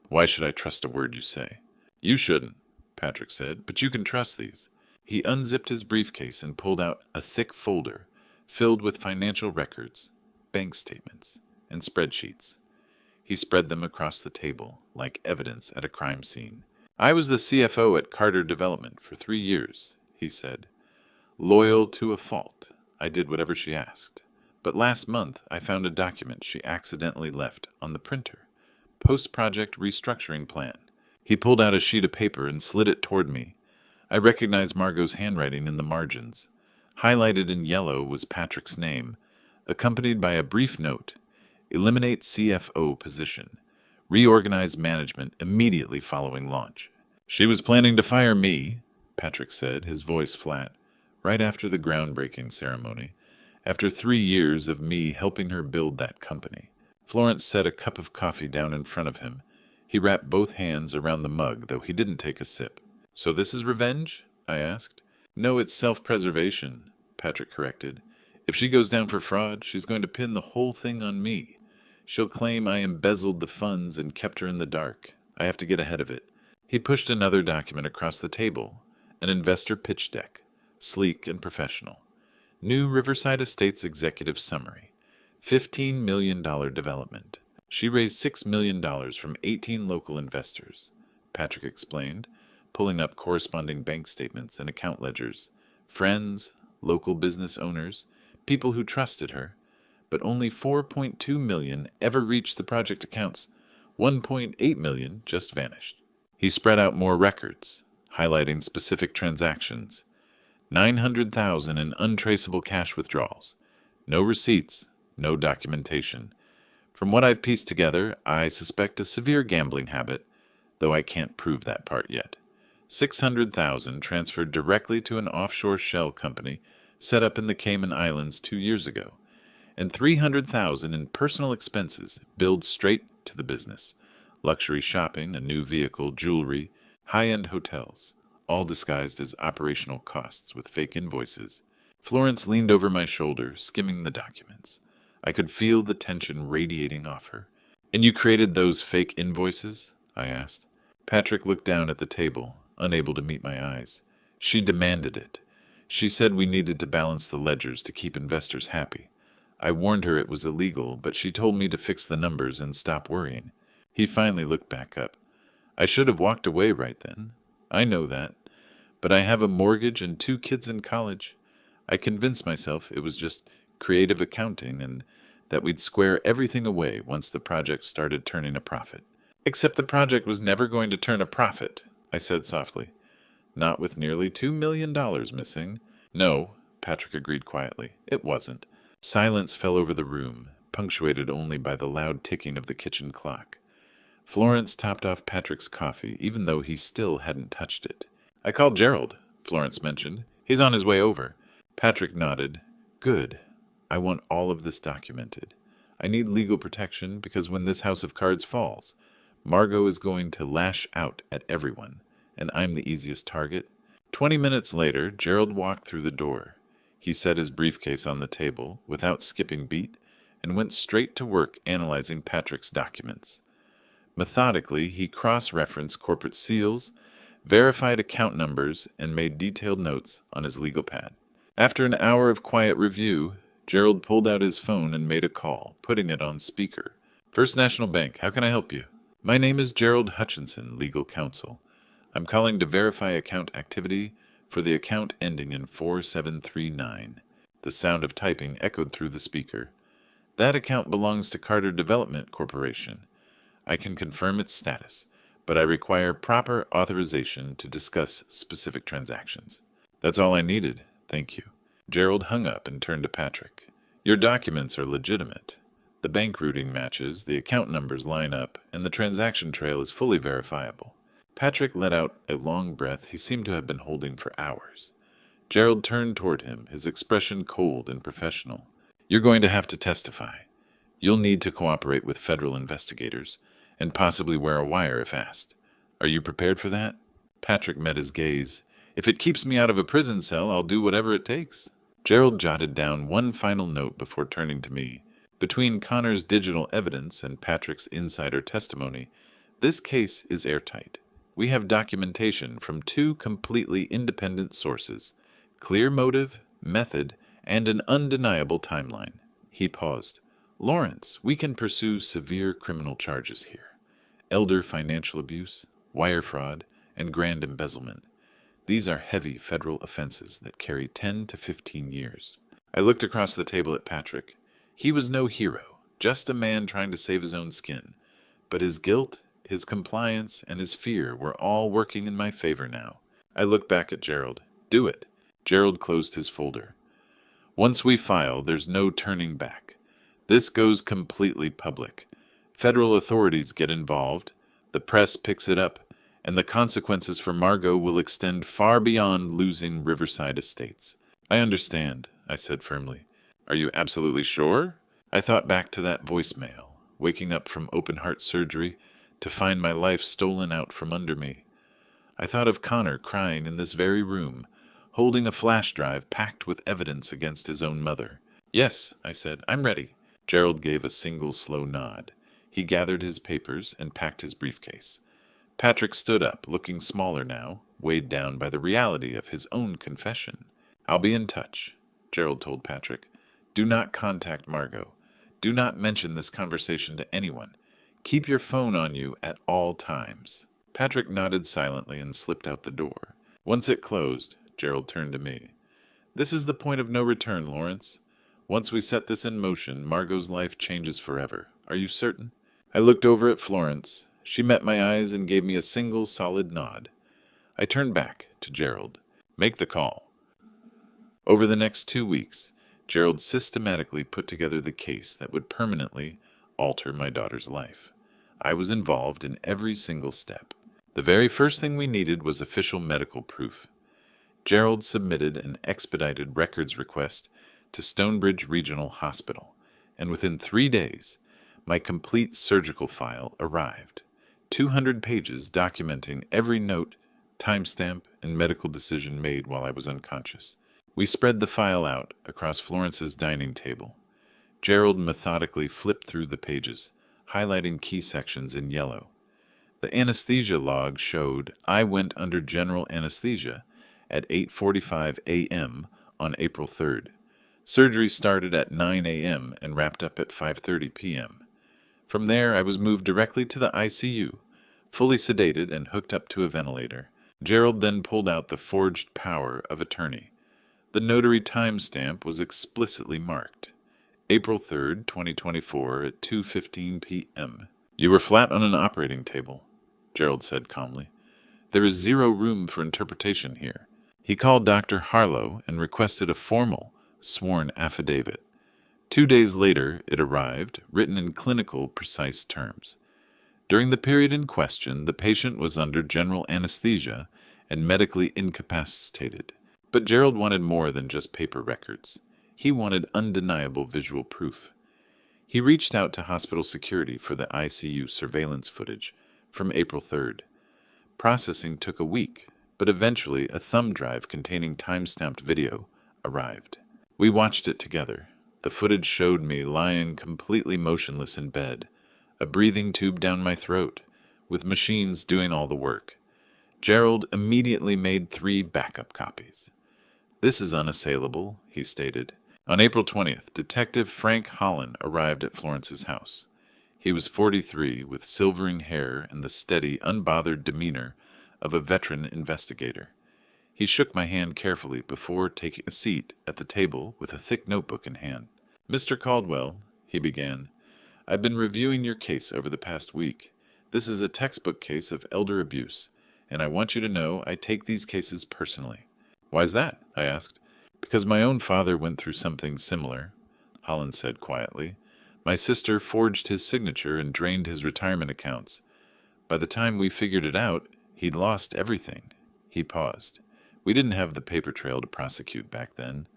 Why should I trust a word you say? You shouldn't, Patrick said, but you can trust these. He unzipped his briefcase and pulled out a thick folder filled with financial records, bank statements, and spreadsheets. He spread them across the table like evidence at a crime scene. I was the CFO at Carter Development for 3 years, he said. Loyal to a fault, I did whatever she asked. But last month, I found a document she accidentally left on the printer. Post-project restructuring plan. He pulled out a sheet of paper and slid it toward me. I recognized Margo's handwriting in the margins. Highlighted in yellow was Patrick's name, accompanied by a brief note. Eliminate CFO position. Reorganize management immediately following launch. She was planning to fire me, Patrick said, his voice flat, right after the groundbreaking ceremony, after 3 years of me helping her build that company. Florence set a cup of coffee down in front of him. He wrapped both hands around the mug, though he didn't take a sip. So this is revenge? I asked. No, it's self-preservation, Patrick corrected. If she goes down for fraud, she's going to pin the whole thing on me. She'll claim I embezzled the funds and kept her in the dark. I have to get ahead of it. He pushed another document across the table, an investor pitch deck, sleek and professional. New Riverside Estates Executive Summary. $15 million development. She raised $6 million from 18 local investors, Patrick explained, pulling up corresponding bank statements and account ledgers. Friends, local business owners, people who trusted her. But only $4.2 million ever reached the project accounts. $1.8 million just vanished. He spread out more records, highlighting specific transactions. $900,000 in untraceable cash withdrawals. No receipts, no documentation. From what I've pieced together, I suspect a severe gambling habit, though I can't prove that part yet. $600,000 transferred directly to an offshore shell company set up in the Cayman Islands 2 years ago. And $300,000 in personal expenses billed straight to the business. Luxury shopping, a new vehicle, jewelry, high-end hotels, all disguised as operational costs with fake invoices. Florence leaned over my shoulder, skimming the documents. I could feel the tension radiating off her. And you created those fake invoices? I asked. Patrick looked down at the table, unable to meet my eyes. She demanded it. She said we needed to balance the ledgers to keep investors happy. I warned her it was illegal, but she told me to fix the numbers and stop worrying. He finally looked back up. I should have walked away right then. I know that. But I have a mortgage and 2 kids in college. I convinced myself it was just creative accounting and that we'd square everything away once the project started turning a profit. Except the project was never going to turn a profit, I said softly. Not with nearly $2 million missing. No, Patrick agreed quietly. It wasn't. Silence fell over the room, punctuated only by the loud ticking of the kitchen clock. Florence topped off Patrick's coffee, even though he still hadn't touched it. I called Gerald, Florence mentioned. He's on his way over. Patrick nodded. Good. I want all of this documented. I need legal protection because when this house of cards falls, Margo is going to lash out at everyone, and I'm the easiest target. 20 minutes later, Gerald walked through the door. He set his briefcase on the table, without skipping beat, and went straight to work analyzing Patrick's documents. Methodically, he cross-referenced corporate seals, verified account numbers, and made detailed notes on his legal pad. After an hour of quiet review, Gerald pulled out his phone and made a call, putting it on speaker. First National Bank, how can I help you? My name is Gerald Hutchinson, legal counsel. I'm calling to verify account activity for the account ending in 4739. The sound of typing echoed through the speaker. That account belongs to Carter Development Corporation. I can confirm its status, but I require proper authorization to discuss specific transactions. That's all I needed. Thank you. Gerald hung up and turned to Patrick. Your documents are legitimate. The bank routing matches, the account numbers line up, and the transaction trail is fully verifiable. Patrick let out a long breath he seemed to have been holding for hours. Gerald turned toward him, his expression cold and professional. You're going to have to testify. You'll need to cooperate with federal investigators, and possibly wear a wire if asked. Are you prepared for that? Patrick met his gaze. If it keeps me out of a prison cell, I'll do whatever it takes. Gerald jotted down one final note before turning to me. Between Connor's digital evidence and Patrick's insider testimony, this case is airtight. We have documentation from two completely independent sources, clear motive, method, and an undeniable timeline. He paused. Lawrence, we can pursue severe criminal charges here. Elder financial abuse, wire fraud, and grand embezzlement. These are heavy federal offenses that carry 10 to 15 years. I looked across the table at Patrick. He was no hero, just a man trying to save his own skin. But his guilt, his compliance, and his fear were all working in my favor now. I looked back at Gerald. Do it. Gerald closed his folder. Once we file, there's no turning back. This goes completely public. Federal authorities get involved, the press picks it up, and the consequences for Margo will extend far beyond losing Riverside Estates. I understand, I said firmly. Are you absolutely sure? I thought back to that voicemail, waking up from open-heart surgery to find my life stolen out from under me. I thought of Connor crying in this very room, holding a flash drive packed with evidence against his own mother. Yes, I said, I'm ready. Gerald gave a single slow nod. He gathered his papers and packed his briefcase. Patrick stood up, looking smaller now, weighed down by the reality of his own confession. I'll be in touch, Gerald told Patrick. Do not contact Margo. Do not mention this conversation to anyone. Keep your phone on you at all times. Patrick nodded silently and slipped out the door. Once it closed, Gerald turned to me. This is the point of no return, Lawrence. Once we set this in motion, Margo's life changes forever. Are you certain? I looked over at Florence. She met my eyes and gave me a single solid nod. I turned back to Gerald. Make the call. Over the next 2 weeks, Gerald systematically put together the case that would permanently alter my daughter's life. I was involved in every single step. The very first thing we needed was official medical proof. Gerald submitted an expedited records request to Stonebridge Regional Hospital, and within 3 days, my complete surgical file arrived. 200 pages documenting every note, timestamp, and medical decision made while I was unconscious. We spread the file out across Florence's dining table. Gerald methodically flipped through the pages, highlighting key sections in yellow. The anesthesia log showed I went under general anesthesia at 8:45 a.m. on April 3rd. Surgery started at 9 a.m. and wrapped up at 5:30 p.m. From there, I was moved directly to the ICU, fully sedated and hooked up to a ventilator. Gerald then pulled out the forged power of attorney. The notary timestamp was explicitly marked. April 3rd, 2024 at 2:15 p.m. You were flat on an operating table, Gerald said calmly. There is zero room for interpretation here. He called Dr. Harlow and requested a formal, sworn affidavit. 2 days later, it arrived, written in clinical, precise terms. During the period in question, the patient was under general anesthesia and medically incapacitated. But Gerald wanted more than just paper records. He wanted undeniable visual proof. He reached out to hospital security for the ICU surveillance footage from April 3rd. Processing took a week, but eventually a thumb drive containing time-stamped video arrived. We watched it together, The footage showed me lying completely motionless in bed, a breathing tube down my throat, with machines doing all the work. Gerald immediately made 3 backup copies. "This is unassailable," he stated. On April 20th, Detective Frank Holland arrived at Florence's house. He was 43, with silvering hair and the steady, unbothered demeanor of a veteran investigator. He shook my hand carefully before taking a seat at the table with a thick notebook in hand. "Mr. Caldwell," he began, "I've been reviewing your case over the past week. This is a textbook case of elder abuse, and I want you to know I take these cases personally." "Why's that?" I asked. "Because my own father went through something similar," Holland said quietly. "My sister forged his signature and drained his retirement accounts. By the time we figured it out, he'd lost everything." He paused. "We didn't have the paper trail to prosecute back then,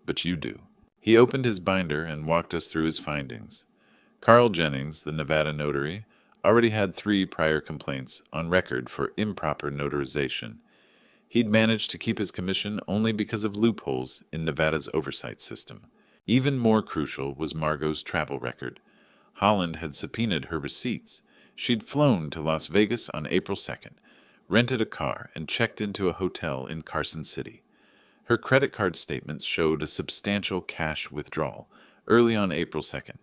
but you do." He opened his binder and walked us through his findings. Carl Jennings, the Nevada notary, already had 3 prior complaints on record for improper notarization. He'd managed to keep his commission only because of loopholes in Nevada's oversight system. Even more crucial was Margo's travel record. Holland had subpoenaed her receipts. She'd flown to Las Vegas on April 2nd, rented a car, and checked into a hotel in Carson City. Her credit card statements showed a substantial cash withdrawal early on April 2nd.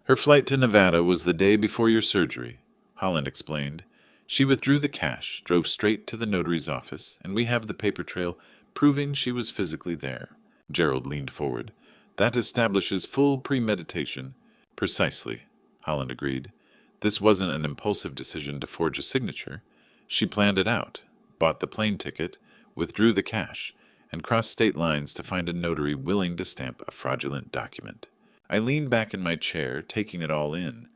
"Her flight to Nevada was the day before your surgery," Holland explained. "She withdrew the cash, drove straight to the notary's office, and we have the paper trail proving she was physically there." Gerald leaned forward. "That establishes full premeditation." "Precisely," Holland agreed. "This wasn't an impulsive decision to forge a signature. She planned it out, bought the plane ticket, withdrew the cash, and crossed state lines to find a notary willing to stamp a fraudulent document." I leaned back in my chair, taking it all in.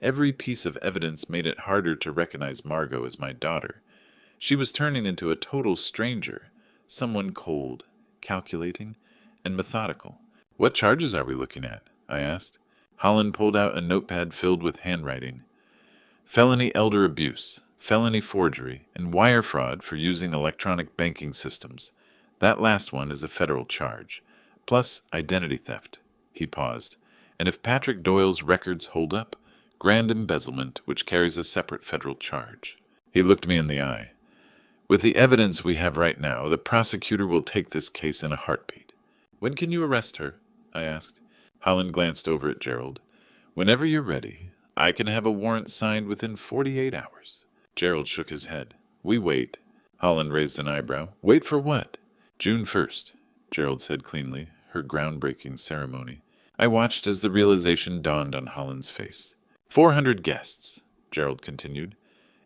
Every piece of evidence made it harder to recognize Margo as my daughter. She was turning into a total stranger, someone cold, calculating, and methodical. "What charges are we looking at?" I asked. Holland pulled out a notepad filled with handwriting. "Felony elder abuse, felony forgery, and wire fraud for using electronic banking systems. That last one is a federal charge, plus identity theft." He paused. "And if Patrick Doyle's records hold up, grand embezzlement, which carries a separate federal charge." He looked me in the eye. "With the evidence we have right now, the prosecutor will take this case in a heartbeat." "When can you arrest her?" I asked. Holland glanced over at Gerald. "Whenever you're ready. I can have a warrant signed within 48 hours. Gerald shook his head. "We wait." Holland raised an eyebrow. "Wait for what?" "June 1st, Gerald said cleanly, her groundbreaking ceremony. I watched as the realization dawned on Holland's face. 400 guests, Gerald continued.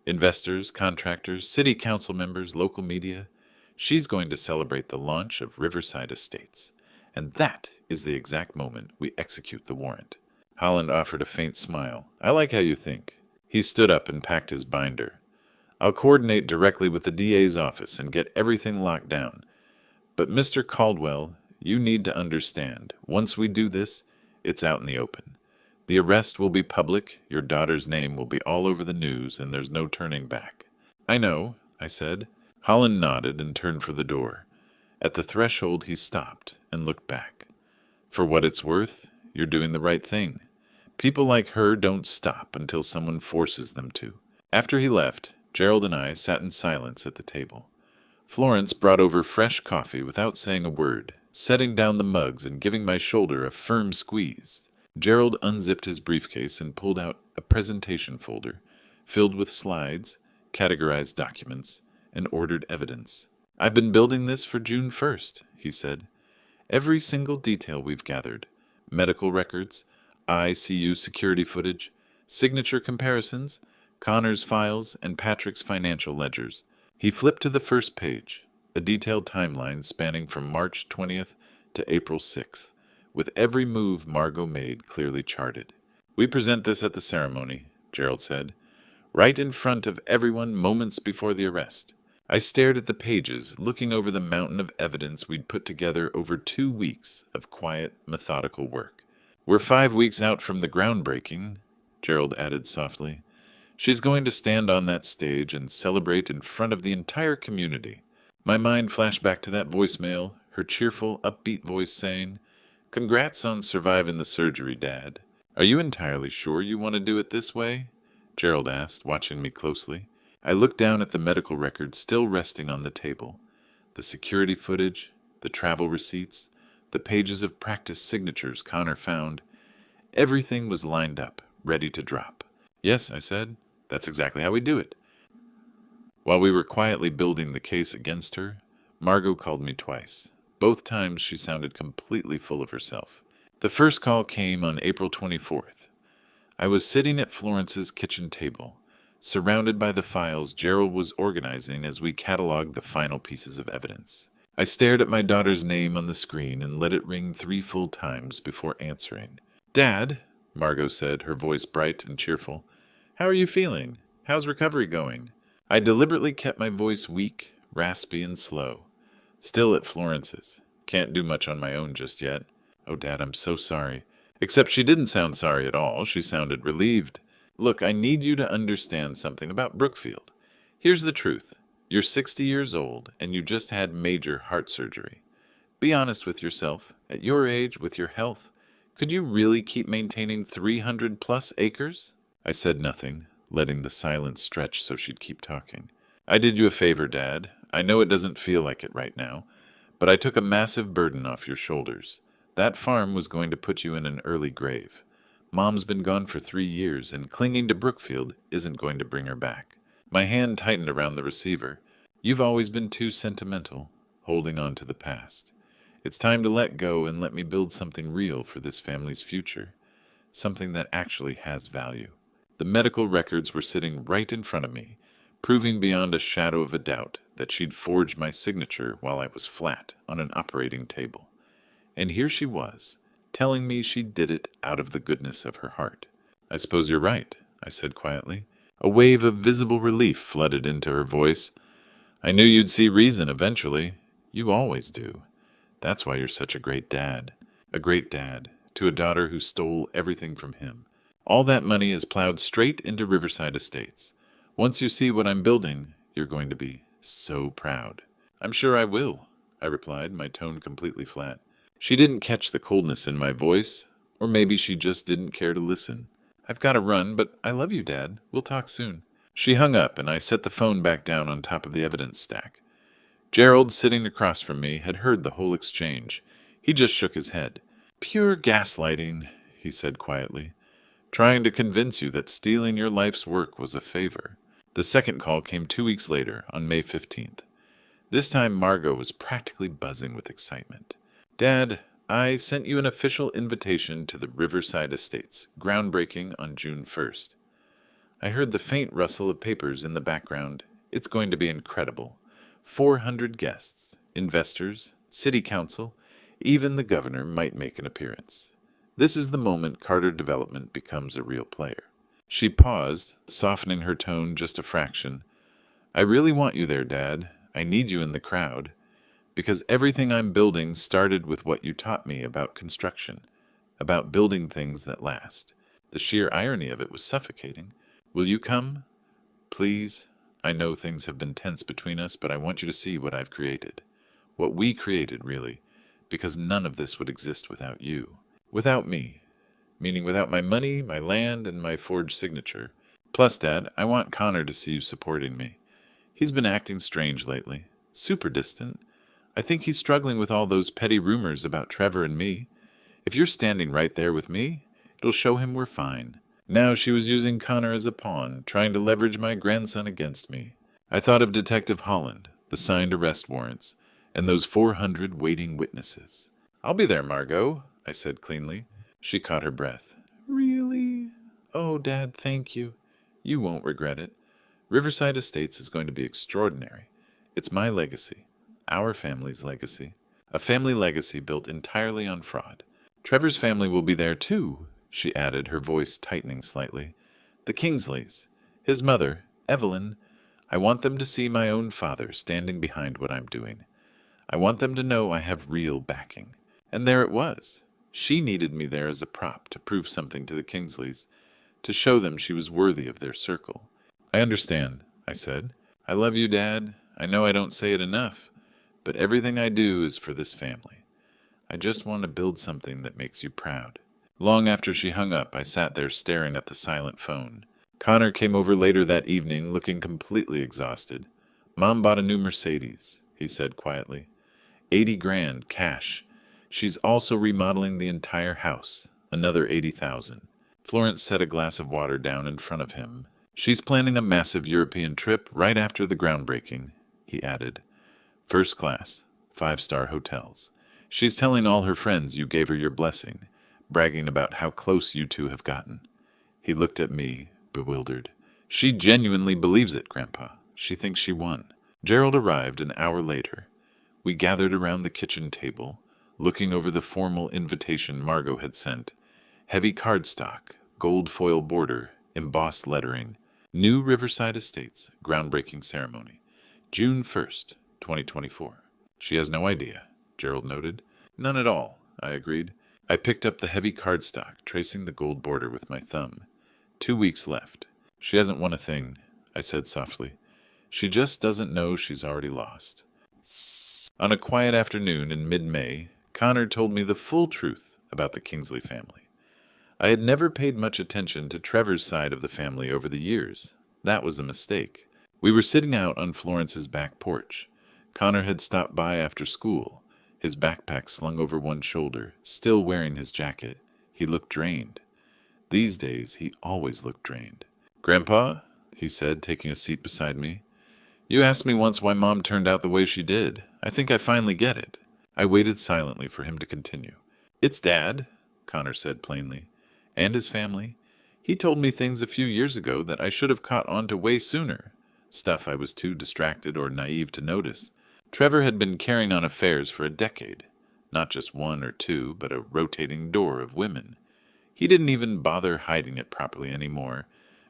Investors, contractors, city council members, local media. She's going to celebrate the launch of Riverside Estates. And that is the exact moment we execute the warrant. Holland offered a faint smile. "I like how you think." He stood up and packed his binder. "I'll coordinate directly with the DA's office and get everything locked down. But Mr. Caldwell, you need to understand, once we do this, it's out in the open. The arrest will be public, your daughter's name will be all over the news, and there's no turning back." "I know," I said. Holland nodded and turned for the door. At the threshold he stopped and looked back. "For what it's worth, you're doing the right thing. People like her don't stop until someone forces them to." After he left, Gerald and I sat in silence at the table. Florence brought over fresh coffee without saying a word, setting down the mugs and giving my shoulder a firm squeeze. Gerald unzipped his briefcase and pulled out a presentation folder filled with slides, categorized documents, and ordered evidence. "I've been building this for June 1st, he said. "Every single detail we've gathered, medical records, ICU security footage, signature comparisons, Connor's files, and Patrick's financial ledgers." He flipped to the first page, a detailed timeline spanning from March 20th to April 6th, with every move Margo made clearly charted. "We present this at the ceremony," Gerald said, "right in front of everyone moments before the arrest." I stared at the pages, looking over the mountain of evidence we'd put together over 2 weeks of quiet, methodical work. "We're 5 weeks out from the groundbreaking," Gerald added softly. "She's going to stand on that stage and celebrate in front of the entire community." My mind flashed back to that voicemail, her cheerful, upbeat voice saying, Congrats on surviving the surgery, Dad. Are you entirely sure you want to do it this way? Gerald asked, watching me closely. I looked down at the medical records still resting on the table. The security footage, the travel receipts, the pages of practice signatures Connor found. Everything was lined up, ready to drop. Yes, I said. That's exactly how we do it. While we were quietly building the case against her, Margo called me twice. Both times she sounded completely full of herself. The first call came on April 24th. I was sitting at Florence's kitchen table, surrounded by the files Gerald was organizing as we cataloged the final pieces of evidence. I stared at my daughter's name on the screen and let it ring 3 full times before answering. "Dad," Margo said, her voice bright and cheerful. "How are you feeling? How's recovery going?" I deliberately kept my voice weak, raspy, and slow. "Still at Florence's. Can't do much on my own just yet. Oh, Dad, I'm so sorry." Except she didn't sound sorry at all. She sounded relieved. "Look, I need you to understand something about Brookfield. Here's the truth. You're 60 years old, and you just had major heart surgery. Be honest with yourself. At your age, with your health, could you really keep maintaining 300-plus acres?" I said nothing, letting the silence stretch so she'd keep talking. "I did you a favor, Dad. I know it doesn't feel like it right now, but I took a massive burden off your shoulders. That farm was going to put you in an early grave. Mom's been gone for 3 years, and clinging to Brookfield isn't going to bring her back." My hand tightened around the receiver. "You've always been too sentimental, holding on to the past. It's time to let go and let me build something real for this family's future, something that actually has value." The medical records were sitting right in front of me, proving beyond a shadow of a doubt that she'd forged my signature while I was flat on an operating table. And here she was, telling me she did it out of the goodness of her heart. "I suppose you're right," I said quietly. A wave of visible relief flooded into her voice. "I knew you'd see reason eventually. You always do. That's why you're such a great dad. A great dad to a daughter who stole everything from him. All that money is plowed straight into Riverside Estates. Once you see what I'm building, you're going to be so proud." "I'm sure I will," I replied, my tone completely flat. She didn't catch the coldness in my voice, or maybe she just didn't care to listen. "I've got to run, but I love you, Dad. We'll talk soon." She hung up, and I set the phone back down on top of the evidence stack. Gerald, sitting across from me, had heard the whole exchange. He just shook his head. "Pure gaslighting," he said quietly. "Trying to convince you that stealing your life's work was a favor." The second call came 2 weeks later, on May 15th. This time Margo was practically buzzing with excitement. "Dad, I sent you an official invitation to the Riverside Estates, groundbreaking on June 1st. I heard the faint rustle of papers in the background. It's going to be incredible. 400 guests, investors, city council, even the governor might make an appearance. This is the moment Carter Development becomes a real player." She paused, softening her tone just a fraction. "I really want you there, Dad. I need you in the crowd. Because everything I'm building started with what you taught me about construction, about building things that last. The sheer irony of it was suffocating. Will you come? Please? I know things have been tense between us, but I want you to see what I've created. What we created, really, because none of this would exist without you. Without me. Meaning without my money, my land, and my forged signature. Plus, Dad, I want Connor to see you supporting me. He's been acting strange lately. Super distant. I think he's struggling with all those petty rumors about Trevor and me. If you're standing right there with me, it'll show him we're fine." Now she was using Connor as a pawn, trying to leverage my grandson against me. I thought of Detective Holland, the signed arrest warrants, and those 400 waiting witnesses. "I'll be there, Margo," I said cleanly. She caught her breath. "Really? Oh, Dad, thank you. You won't regret it. Riverside Estates is going to be extraordinary. It's my legacy. Our family's legacy. A family legacy built entirely on fraud. Trevor's family will be there too," she added, her voice tightening slightly. "The Kingsleys. His mother, Evelyn. I want them to see my own father standing behind what I'm doing. I want them to know I have real backing." And there it was. She needed me there as a prop to prove something to the Kingsleys, to show them she was worthy of their circle. "I understand," I said. "I love you, Dad. I know I don't say it enough. But everything I do is for this family. I just want to build something that makes you proud." Long after she hung up, I sat there staring at the silent phone. Connor came over later that evening, looking completely exhausted. "Mom bought a new Mercedes," he said quietly. 80 grand, cash. She's also remodeling the entire house. Another 80,000. Florence set a glass of water down in front of him. "She's planning a massive European trip right after the groundbreaking," he added. "First class, 5-star hotels. She's telling all her friends you gave her your blessing, bragging about how close you two have gotten." He looked at me, bewildered. "She genuinely believes it, Grandpa. She thinks she won." Gerald arrived an hour later. We gathered around the kitchen table, looking over the formal invitation Margo had sent. Heavy cardstock, gold foil border, embossed lettering. New Riverside Estates, groundbreaking ceremony. June 1st, 2024. "She has no idea," Gerald noted. "None at all," I agreed. I picked up the heavy cardstock, tracing the gold border with my thumb. 2 weeks left. "She hasn't won a thing," I said softly. "She just doesn't know she's already lost." On a quiet afternoon in mid-May, Connor told me the full truth about the Kingsley family. I had never paid much attention to Trevor's side of the family over the years. That was a mistake. We were sitting out on Florence's back porch. Connor had stopped by after school, his backpack slung over one shoulder, still wearing his jacket. He looked drained. These days, he always looked drained. "Grandpa," he said, taking a seat beside me, "you asked me once why Mom turned out the way she did. I think I finally get it." I waited silently for him to continue. "It's Dad," Connor said plainly, "and his family. He told me things a few years ago that I should have caught on to way sooner, stuff I was too distracted or naive to notice. Trevor had been carrying on affairs for a decade, not just one or two, but a rotating door of women. He didn't even bother hiding it properly anymore,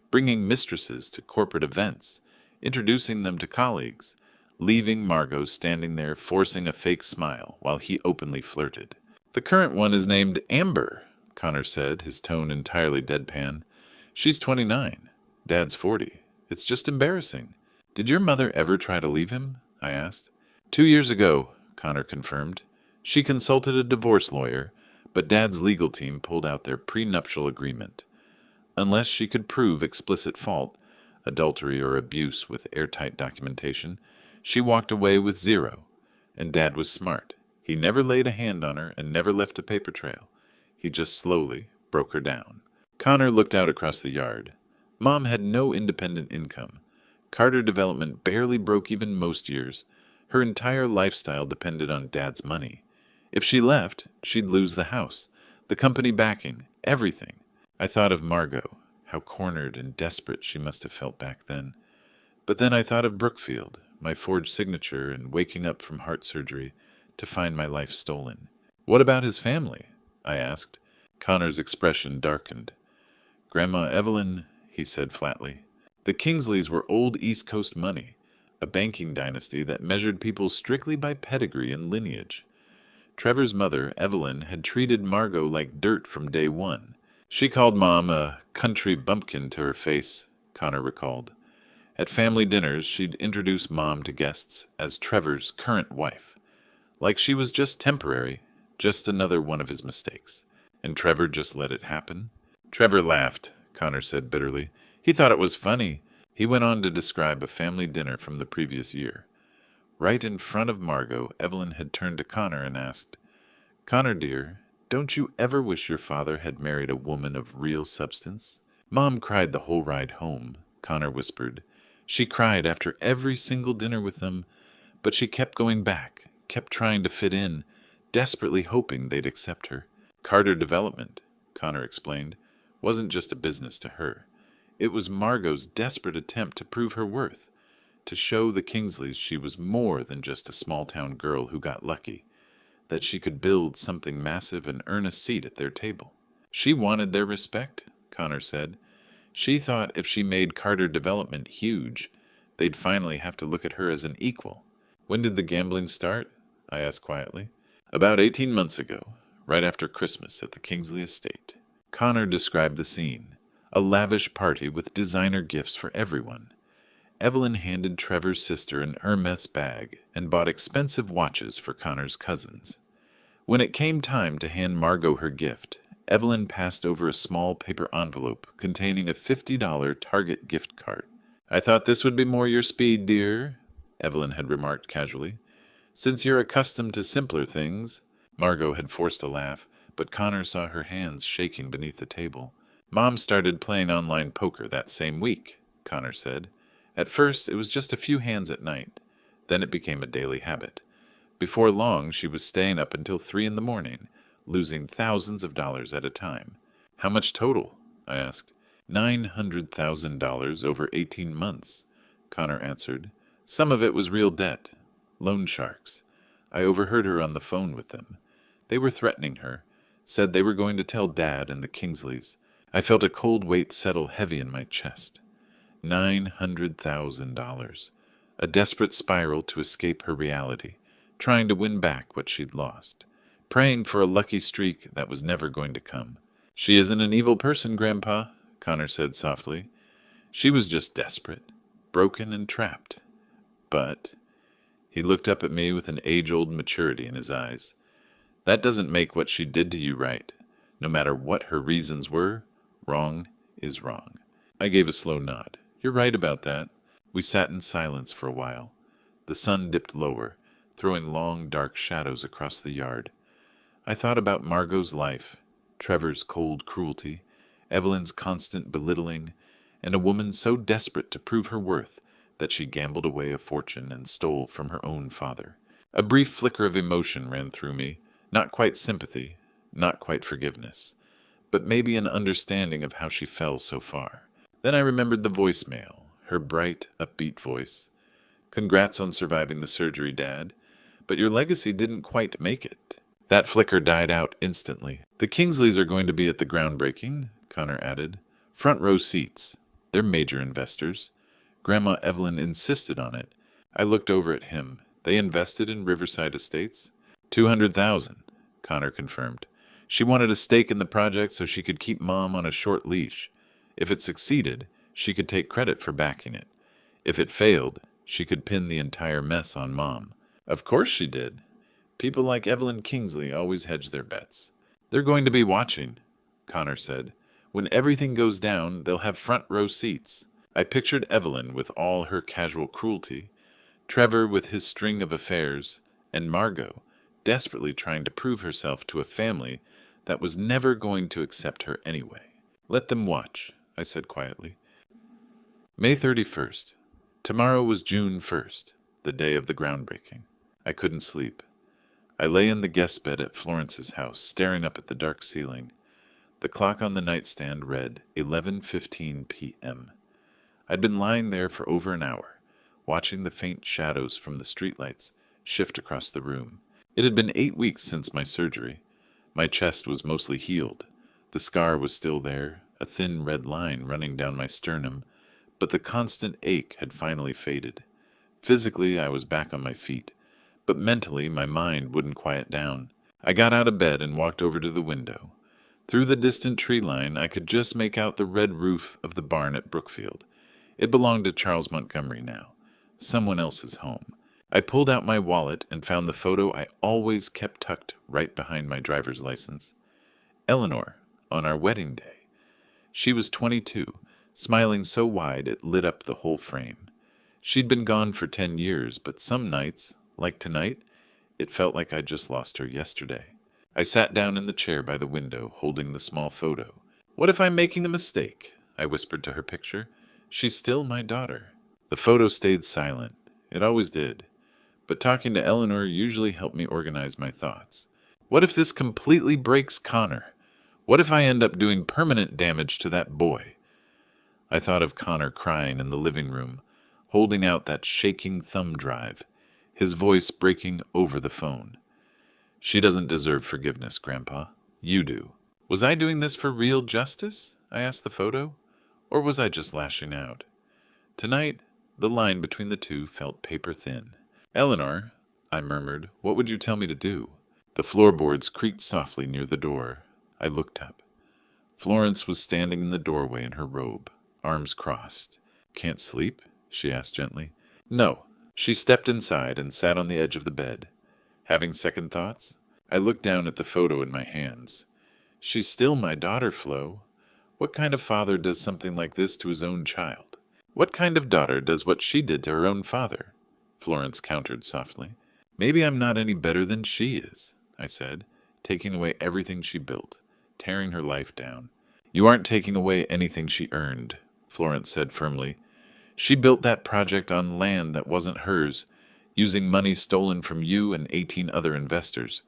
bringing mistresses to corporate events, introducing them to colleagues, leaving Margo standing there forcing a fake smile while he openly flirted. "The current one is named Amber," Connor said, his tone entirely deadpan. "She's 29. Dad's 40. It's just embarrassing." "Did your mother ever try to leave him?" I asked. 2 years ago, Connor confirmed. She consulted a divorce lawyer, but Dad's legal team pulled out their prenuptial agreement. Unless she could prove explicit fault, adultery or abuse with airtight documentation, she walked away with 0. And Dad was smart. He never laid a hand on her and never left a paper trail. He just slowly broke her down. Connor looked out across the yard. Mom had no independent income. Carter Development barely broke even most years. Her entire lifestyle depended on Dad's money. If she left, she'd lose the house, the company backing, everything. I thought of Margo, how cornered and desperate she must have felt back then. But then I thought of Brookfield, my forged signature, and waking up from heart surgery to find my life stolen. "What about his family?" I asked. Connor's expression darkened. "Grandma Evelyn," he said flatly. "The Kingsleys were old East Coast money, a banking dynasty that measured people strictly by pedigree and lineage. Trevor's mother, Evelyn, had treated Margo like dirt from day one. She called Mom a country bumpkin to her face," Connor recalled. At family dinners, she'd introduce Mom to guests as Trevor's current wife, like she was just temporary, just another one of his mistakes. And Trevor just let it happen? "Trevor laughed," Connor said bitterly. "He thought it was funny." He went on to describe a family dinner from the previous year. Right in front of Margo, Evelyn had turned to Connor and asked, "Connor, dear, don't you ever wish your father had married a woman of real substance?" "Mom cried the whole ride home," Connor whispered. "She cried after every single dinner with them, but she kept going back, kept trying to fit in, desperately hoping they'd accept her. Carter Development," Connor explained, "wasn't just a business to her. It was Margo's desperate attempt to prove her worth, to show the Kingsleys she was more than just a small-town girl who got lucky, that she could build something massive and earn a seat at their table. She wanted their respect," Connor said. "She thought if she made Carter Development huge, they'd finally have to look at her as an equal." "When did the gambling start?" I asked quietly. "About 18 months ago, right after Christmas at the Kingsley estate." Connor described the scene, a lavish party with designer gifts for everyone. Evelyn handed Trevor's sister an Hermes bag and bought expensive watches for Connor's cousins. When it came time to hand Margo her gift, Evelyn passed over a small paper envelope containing a $50 Target gift card. "I thought this would be more your speed, dear," Evelyn had remarked casually. "Since you're accustomed to simpler things." Margo had forced a laugh, but Connor saw her hands shaking beneath the table. "Mom started playing online poker that same week," Connor said. "At first, it was just a few hands at night. Then it became a daily habit. Before long, she was staying up until 3 in the morning, losing thousands of dollars at a time." "How much total?" I asked. $900,000 over 18 months, Connor answered. "Some of it was real debt. Loan sharks. I overheard her on the phone with them. They were threatening her, said they were going to tell Dad and the Kingsleys. I felt a cold weight settle heavy in my chest. $900,000. A desperate spiral to escape her reality, trying to win back what she'd lost, praying for a lucky streak that was never going to come. "She isn't an evil person, Grandpa," Connor said softly. "She was just desperate, broken and trapped. But—" He looked up at me with an age-old maturity in his eyes. "That doesn't make what she did to you right. No matter what her reasons were, wrong is wrong." I gave a slow nod. "You're right about that." We sat in silence for a while. The sun dipped lower, throwing long, dark shadows across the yard. I thought about Margot's life, Trevor's cold cruelty, Evelyn's constant belittling, and a woman so desperate to prove her worth that she gambled away a fortune and stole from her own father. A brief flicker of emotion ran through me, not quite sympathy, not quite forgiveness, but maybe an understanding of how she fell so far. Then I remembered the voicemail, her bright, upbeat voice. "Congrats on surviving the surgery, Dad, but your legacy didn't quite make it." That flicker died out instantly. "The Kingsleys are going to be at the groundbreaking," Connor added. "Front row seats. They're major investors. Grandma Evelyn insisted on it." I looked over at him. "They invested in Riverside Estates?" $200,000, Connor confirmed. "She wanted a stake in the project so she could keep Mom on a short leash. If it succeeded, she could take credit for backing it. If it failed, she could pin the entire mess on Mom." "Of course she did. People like Evelyn Kingsley always hedge their bets." "They're going to be watching," Connor said. "When everything goes down, they'll have front row seats." I pictured Evelyn with all her casual cruelty, Trevor with his string of affairs, and Margo desperately trying to prove herself to a family that was never going to accept her anyway. "Let them watch," I said quietly. May 31st. Tomorrow was June 1st, the day of the groundbreaking. I couldn't sleep. I lay in the guest bed at Florence's house, staring up at the dark ceiling. The clock on the nightstand read 11:15 p.m. I'd been lying there for over an hour, watching the faint shadows from the streetlights shift across the room. It had been 8 weeks since my surgery. My chest was mostly healed. The scar was still there, a thin red line running down my sternum, but the constant ache had finally faded. Physically, I was back on my feet, but mentally my mind wouldn't quiet down. I got out of bed and walked over to the window. Through the distant tree line, I could just make out the red roof of the barn at Brookfield. It belonged to Charles Montgomery now, someone else's home. I pulled out my wallet and found the photo I always kept tucked right behind my driver's license. Eleanor, on our wedding day. She was 22, smiling so wide it lit up the whole frame. She'd been gone for 10 years, but some nights, like tonight, it felt like I'd just lost her yesterday. I sat down in the chair by the window, holding the small photo. "What if I'm making a mistake?" I whispered to her picture. "She's still my daughter." The photo stayed silent. It always did. But talking to Eleanor usually helped me organize my thoughts. What if this completely breaks Connor? What if I end up doing permanent damage to that boy? I thought of Connor crying in the living room, holding out that shaking thumb drive, his voice breaking over the phone. "She doesn't deserve forgiveness, Grandpa. You do." Was I doing this for real justice? I asked the photo. Or was I just lashing out? Tonight, the line between the two felt paper thin. "Eleanor," I murmured, "what would you tell me to do?" The floorboards creaked softly near the door. I looked up. Florence was standing in the doorway in her robe, arms crossed. "Can't sleep?" she asked gently. "No." She stepped inside and sat on the edge of the bed. "Having second thoughts?" I looked down at the photo in my hands. She's still my daughter, Flo. What kind of father does something like this to his own child? What kind of daughter does what she did to her own father? Florence countered softly. Maybe I'm not any better than she is, I said, taking away everything she built, tearing her life down. You aren't taking away anything she earned, Florence said firmly. She built that project on land that wasn't hers, using money stolen from you and 18 other investors.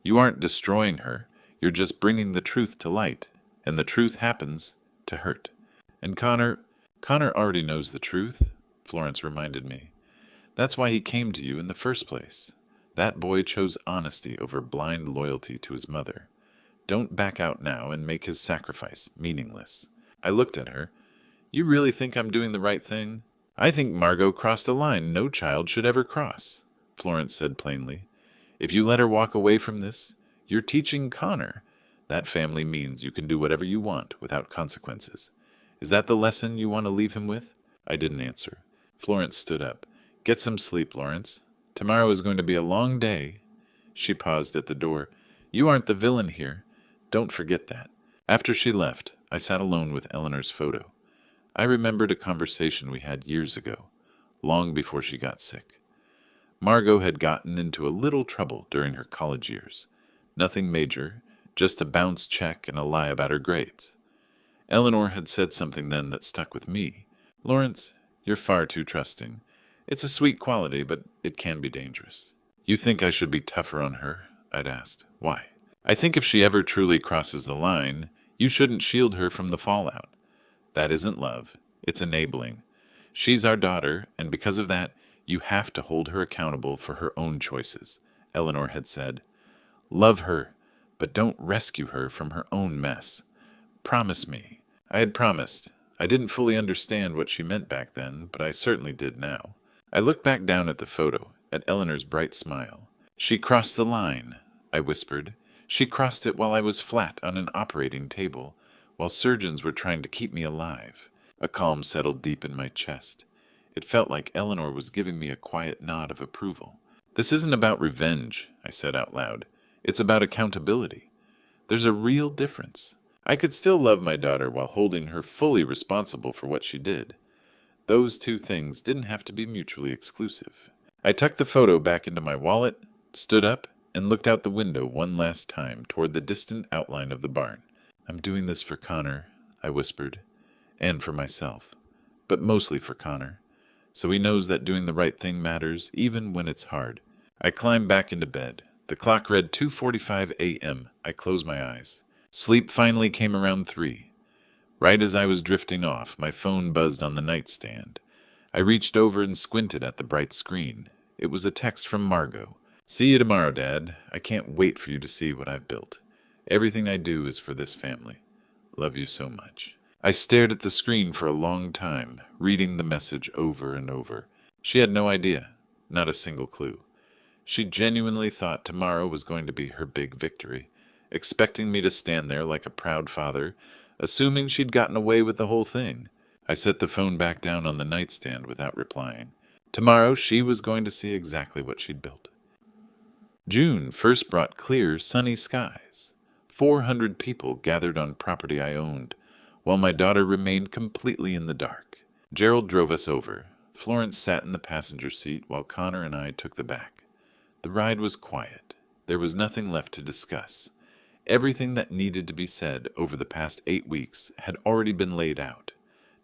You aren't destroying her, you're just bringing the truth to light, and the truth happens to hurt. And Connor already knows the truth, Florence reminded me. That's why he came to you in the first place. That boy chose honesty over blind loyalty to his mother. Don't back out now and make his sacrifice meaningless. I looked at her. You really think I'm doing the right thing? I think Margo crossed a line no child should ever cross, Florence said plainly. If you let her walk away from this, you're teaching Connor. That family means you can do whatever you want without consequences. Is that the lesson you want to leave him with? I didn't answer. Florence stood up. Get some sleep, Lawrence. Tomorrow is going to be a long day. She paused at the door. You aren't the villain here. Don't forget that. After she left, I sat alone with Eleanor's photo. I remembered a conversation we had years ago, long before she got sick. Margo had gotten into a little trouble during her college years. Nothing major, just a bounce check and a lie about her grades. Eleanor had said something then that stuck with me. Lawrence, you're far too trusting. It's a sweet quality, but it can be dangerous. You think I should be tougher on her? I'd asked. Why? I think if she ever truly crosses the line, you shouldn't shield her from the fallout. That isn't love. It's enabling. She's our daughter, and because of that, you have to hold her accountable for her own choices, Eleanor had said. Love her, but don't rescue her from her own mess. Promise me. I had promised. I didn't fully understand what she meant back then, but I certainly did now. I looked back down at the photo, at Eleanor's bright smile. She crossed the line, I whispered. She crossed it while I was flat on an operating table, while surgeons were trying to keep me alive. A calm settled deep in my chest. It felt like Eleanor was giving me a quiet nod of approval. This isn't about revenge, I said out loud. It's about accountability. There's a real difference. I could still love my daughter while holding her fully responsible for what she did. Those two things didn't have to be mutually exclusive. I tucked the photo back into my wallet, stood up, and looked out the window one last time toward the distant outline of the barn. I'm doing this for Connor, I whispered, and for myself, but mostly for Connor, so he knows that doing the right thing matters even when it's hard. I climbed back into bed. The clock read 2:45 a.m. I closed my eyes. Sleep finally came around 3. Right as I was drifting off, my phone buzzed on the nightstand. I reached over and squinted at the bright screen. It was a text from Margo. See you tomorrow, Dad. I can't wait for you to see what I've built. Everything I do is for this family. Love you so much. I stared at the screen for a long time, reading the message over and over. She had no idea, not a single clue. She genuinely thought tomorrow was going to be her big victory, expecting me to stand there like a proud father, assuming she'd gotten away with the whole thing. I set the phone back down on the nightstand without replying. Tomorrow she was going to see exactly what she'd built. June first brought clear, sunny skies. 400 people gathered on property I owned, while my daughter remained completely in the dark. Gerald drove us over. Florence sat in the passenger seat while Connor and I took the back. The ride was quiet. There was nothing left to discuss. Everything that needed to be said over the past 8 weeks had already been laid out.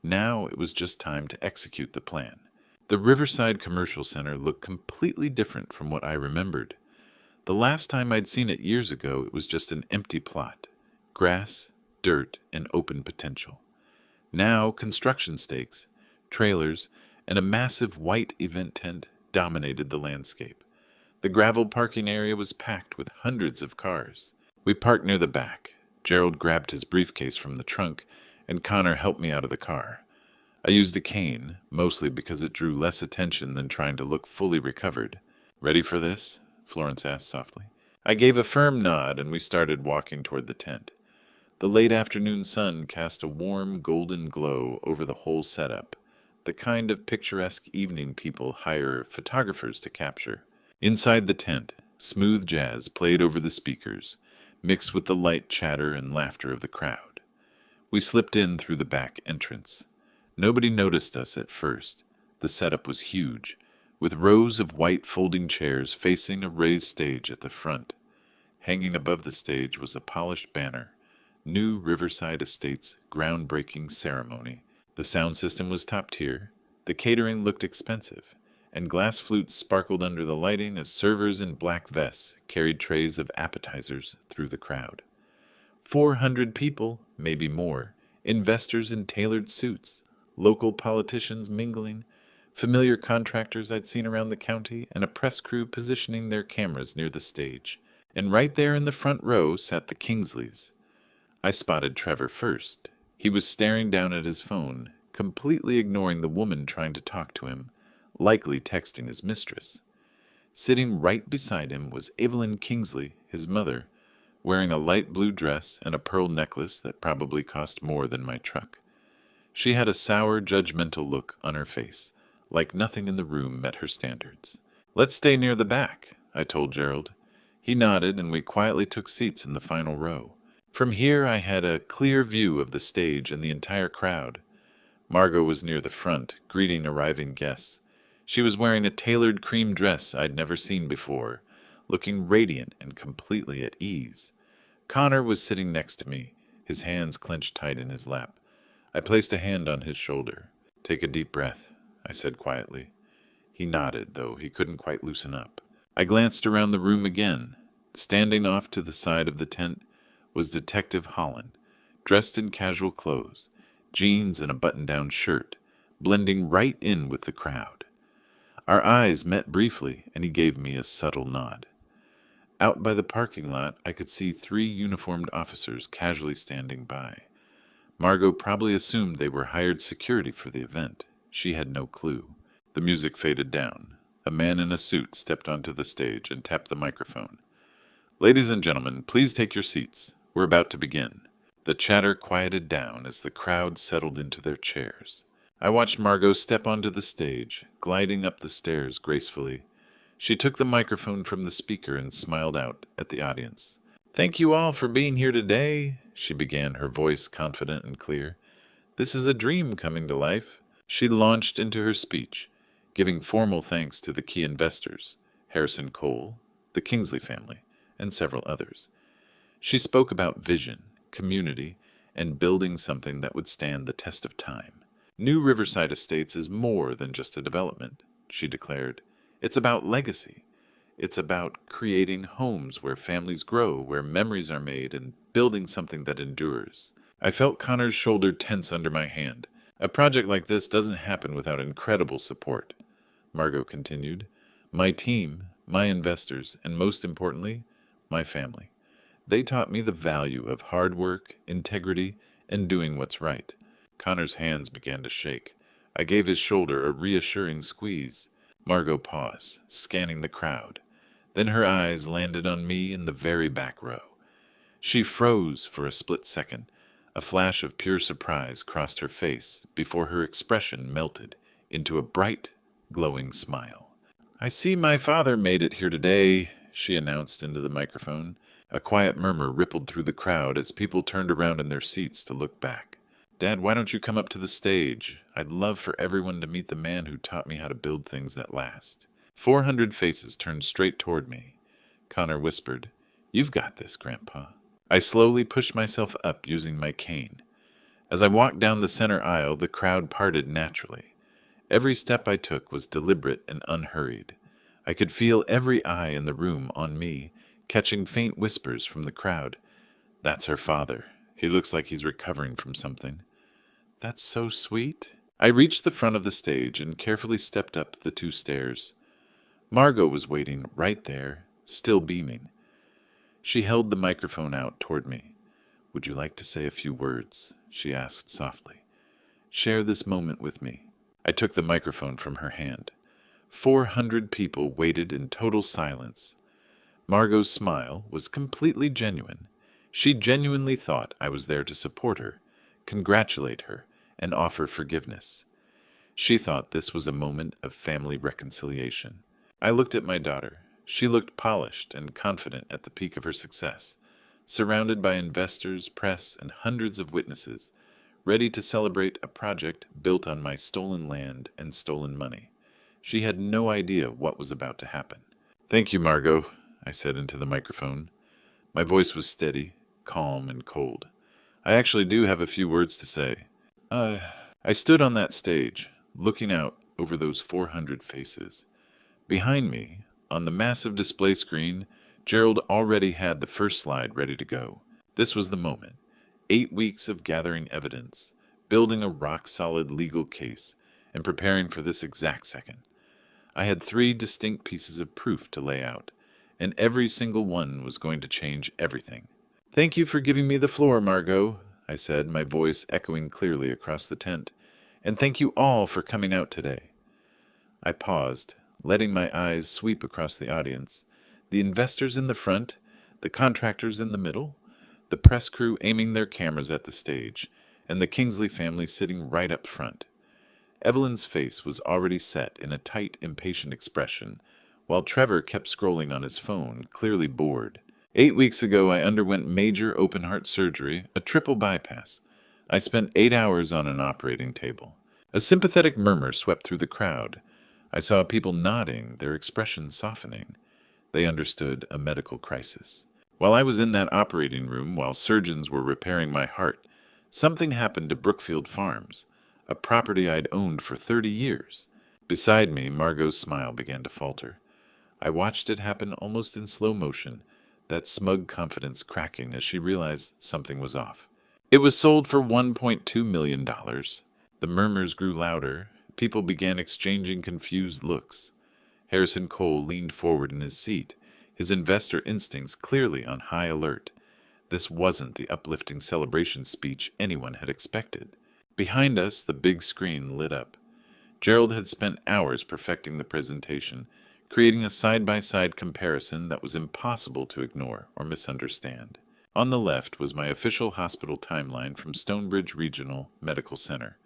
Now it was just time to execute the plan. The Riverside Commercial Center looked completely different from what I remembered. The last time I'd seen it years ago, it was just an empty plot. Grass, dirt, and open potential. Now, construction stakes, trailers, and a massive white event tent dominated the landscape. The gravel parking area was packed with hundreds of cars. We parked near the back. Gerald grabbed his briefcase from the trunk, and Connor helped me out of the car. I used a cane, mostly because it drew less attention than trying to look fully recovered. Ready for this? Florence asked softly. I gave a firm nod, and we started walking toward the tent. The late afternoon sun cast a warm, golden glow over the whole setup, the kind of picturesque evening people hire photographers to capture. Inside the tent, Smooth jazz played over the speakers, mixed with the light chatter and laughter of the crowd. We slipped in through the back entrance. Nobody noticed us at first. The setup was huge, with rows of white folding chairs facing a raised stage at the front. Hanging above the stage was a polished banner, New Riverside Estates Groundbreaking Ceremony. The sound system was top tier, the catering looked expensive, and glass flutes sparkled under the lighting as servers in black vests carried trays of appetizers through the crowd. 400 people, maybe more, investors in tailored suits, local politicians mingling, familiar contractors I'd seen around the county, and a press crew positioning their cameras near the stage. And right there in the front row sat the Kingsleys. I spotted Trevor first. He was staring down at his phone, completely ignoring the woman trying to talk to him, likely texting his mistress. Sitting right beside him was Evelyn Kingsley, his mother, wearing a light blue dress and a pearl necklace that probably cost more than my truck. She had a sour, judgmental look on her face, like nothing in the room met her standards. "Let's stay near the back," I told Gerald. He nodded, and we quietly took seats in the final row. From here I had a clear view of the stage and the entire crowd. Margo was near the front, greeting arriving guests. She was wearing a tailored cream dress I'd never seen before, looking radiant and completely at ease. Connor was sitting next to me, his hands clenched tight in his lap. I placed a hand on his shoulder. "Take a deep breath," I said quietly. He nodded, though he couldn't quite loosen up. I glanced around the room again. Standing off to the side of the tent was Detective Holland, dressed in casual clothes, jeans and a button-down shirt, blending right in with the crowd. Our eyes met briefly, and he gave me a subtle nod. Out by the parking lot, I could see 3 uniformed officers casually standing by. Margo probably assumed they were hired security for the event. She had no clue. The music faded down. A man in a suit stepped onto the stage and tapped the microphone. "Ladies and gentlemen, please take your seats. We're about to begin." The chatter quieted down as the crowd settled into their chairs. I watched Margo step onto the stage, gliding up the stairs gracefully. She took the microphone from the speaker and smiled out at the audience. "Thank you all for being here today," she began, her voice confident and clear. "This is a dream coming to life." She launched into her speech, giving formal thanks to the key investors, Harrison Cole, the Kingsley family, and several others. She spoke about vision, community, and building something that would stand the test of time. New Riverside Estates is more than just a development, she declared. It's about legacy. It's about creating homes where families grow, where memories are made, and building something that endures. I felt Connor's shoulder tense under my hand. "A project like this doesn't happen without incredible support," Margo continued. "My team, my investors, and most importantly, my family. They taught me the value of hard work, integrity, and doing what's right." Connor's hands began to shake. I gave his shoulder a reassuring squeeze. Margo paused, scanning the crowd. Then her eyes landed on me in the very back row. She froze for a split second. A flash of pure surprise crossed her face before her expression melted into a bright, glowing smile. "I see my father made it here today," she announced into the microphone. A quiet murmur rippled through the crowd as people turned around in their seats to look back. "Dad, why don't you come up to the stage? I'd love for everyone to meet the man who taught me how to build things that last." 400 faces turned straight toward me. Connor whispered, "You've got this, Grandpa." I slowly pushed myself up using my cane. As I walked down the center aisle, the crowd parted naturally. Every step I took was deliberate and unhurried. I could feel every eye in the room on me, catching faint whispers from the crowd. "That's her father. He looks like he's recovering from something." "That's so sweet." I reached the front of the stage and carefully stepped up the 2 stairs. Margo was waiting right there, still beaming. She held the microphone out toward me. "Would you like to say a few words?" she asked softly. "Share this moment with me." I took the microphone from her hand. 400 people waited in total silence. Margo's smile was completely genuine. She genuinely thought I was there to support her, congratulate her, and offer forgiveness. She thought this was a moment of family reconciliation. I looked at my daughter. She looked polished and confident at the peak of her success, surrounded by investors, press, and hundreds of witnesses, ready to celebrate a project built on my stolen land and stolen money. She had no idea what was about to happen. "Thank you, Margo," I said into the microphone. My voice was steady, calm, and cold. "I actually do have a few words to say." I stood on that stage, looking out over those 400 faces. Behind me, on the massive display screen, Gerald already had the first slide ready to go. This was the moment. 8 weeks of gathering evidence, building a rock-solid legal case, and preparing for this exact second. I had 3 distinct pieces of proof to lay out, and every single one was going to change everything. "Thank you for giving me the floor, Margo," I said, my voice echoing clearly across the tent. "And thank you all for coming out today." I paused, letting my eyes sweep across the audience. The investors in the front, the contractors in the middle, the press crew aiming their cameras at the stage, and the Kingsley family sitting right up front. Evelyn's face was already set in a tight, impatient expression, while Trevor kept scrolling on his phone, clearly bored. 8 weeks ago, I underwent major open-heart surgery, a triple bypass. I spent 8 hours on an operating table. A sympathetic murmur swept through the crowd. I saw people nodding, their expressions softening. They understood a medical crisis. While I was in that operating room, while surgeons were repairing my heart, something happened to Brookfield Farms, a property I'd owned for 30 years. Beside me, Margot's smile began to falter. I watched it happen almost in slow motion, that smug confidence cracking as she realized something was off. "It was sold for $1.2 million. The murmurs grew louder. People began exchanging confused looks. Harrison Cole leaned forward in his seat, his investor instincts clearly on high alert. This wasn't the uplifting celebration speech anyone had expected. Behind us, the big screen lit up. Gerald had spent hours perfecting the presentation, creating a side-by-side comparison that was impossible to ignore or misunderstand. On the left was my official hospital timeline from Stonebridge Regional Medical Center.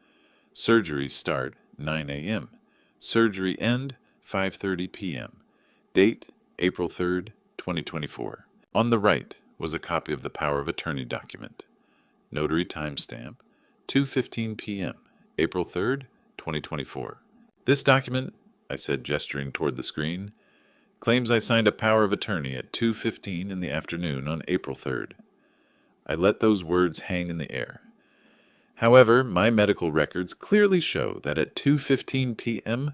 Surgery start 9 a.m. Surgery end 5:30 p.m. Date April 3rd, 2024. On the right was a copy of the power of attorney document. Notary timestamp 2:15 p.m. April 3rd, 2024. "This document," I said, gesturing toward the screen, "claims I signed a power of attorney at 2:15 in the afternoon on April 3rd. I let those words hang in the air. However, my medical records clearly show that at 2:15 p.m.,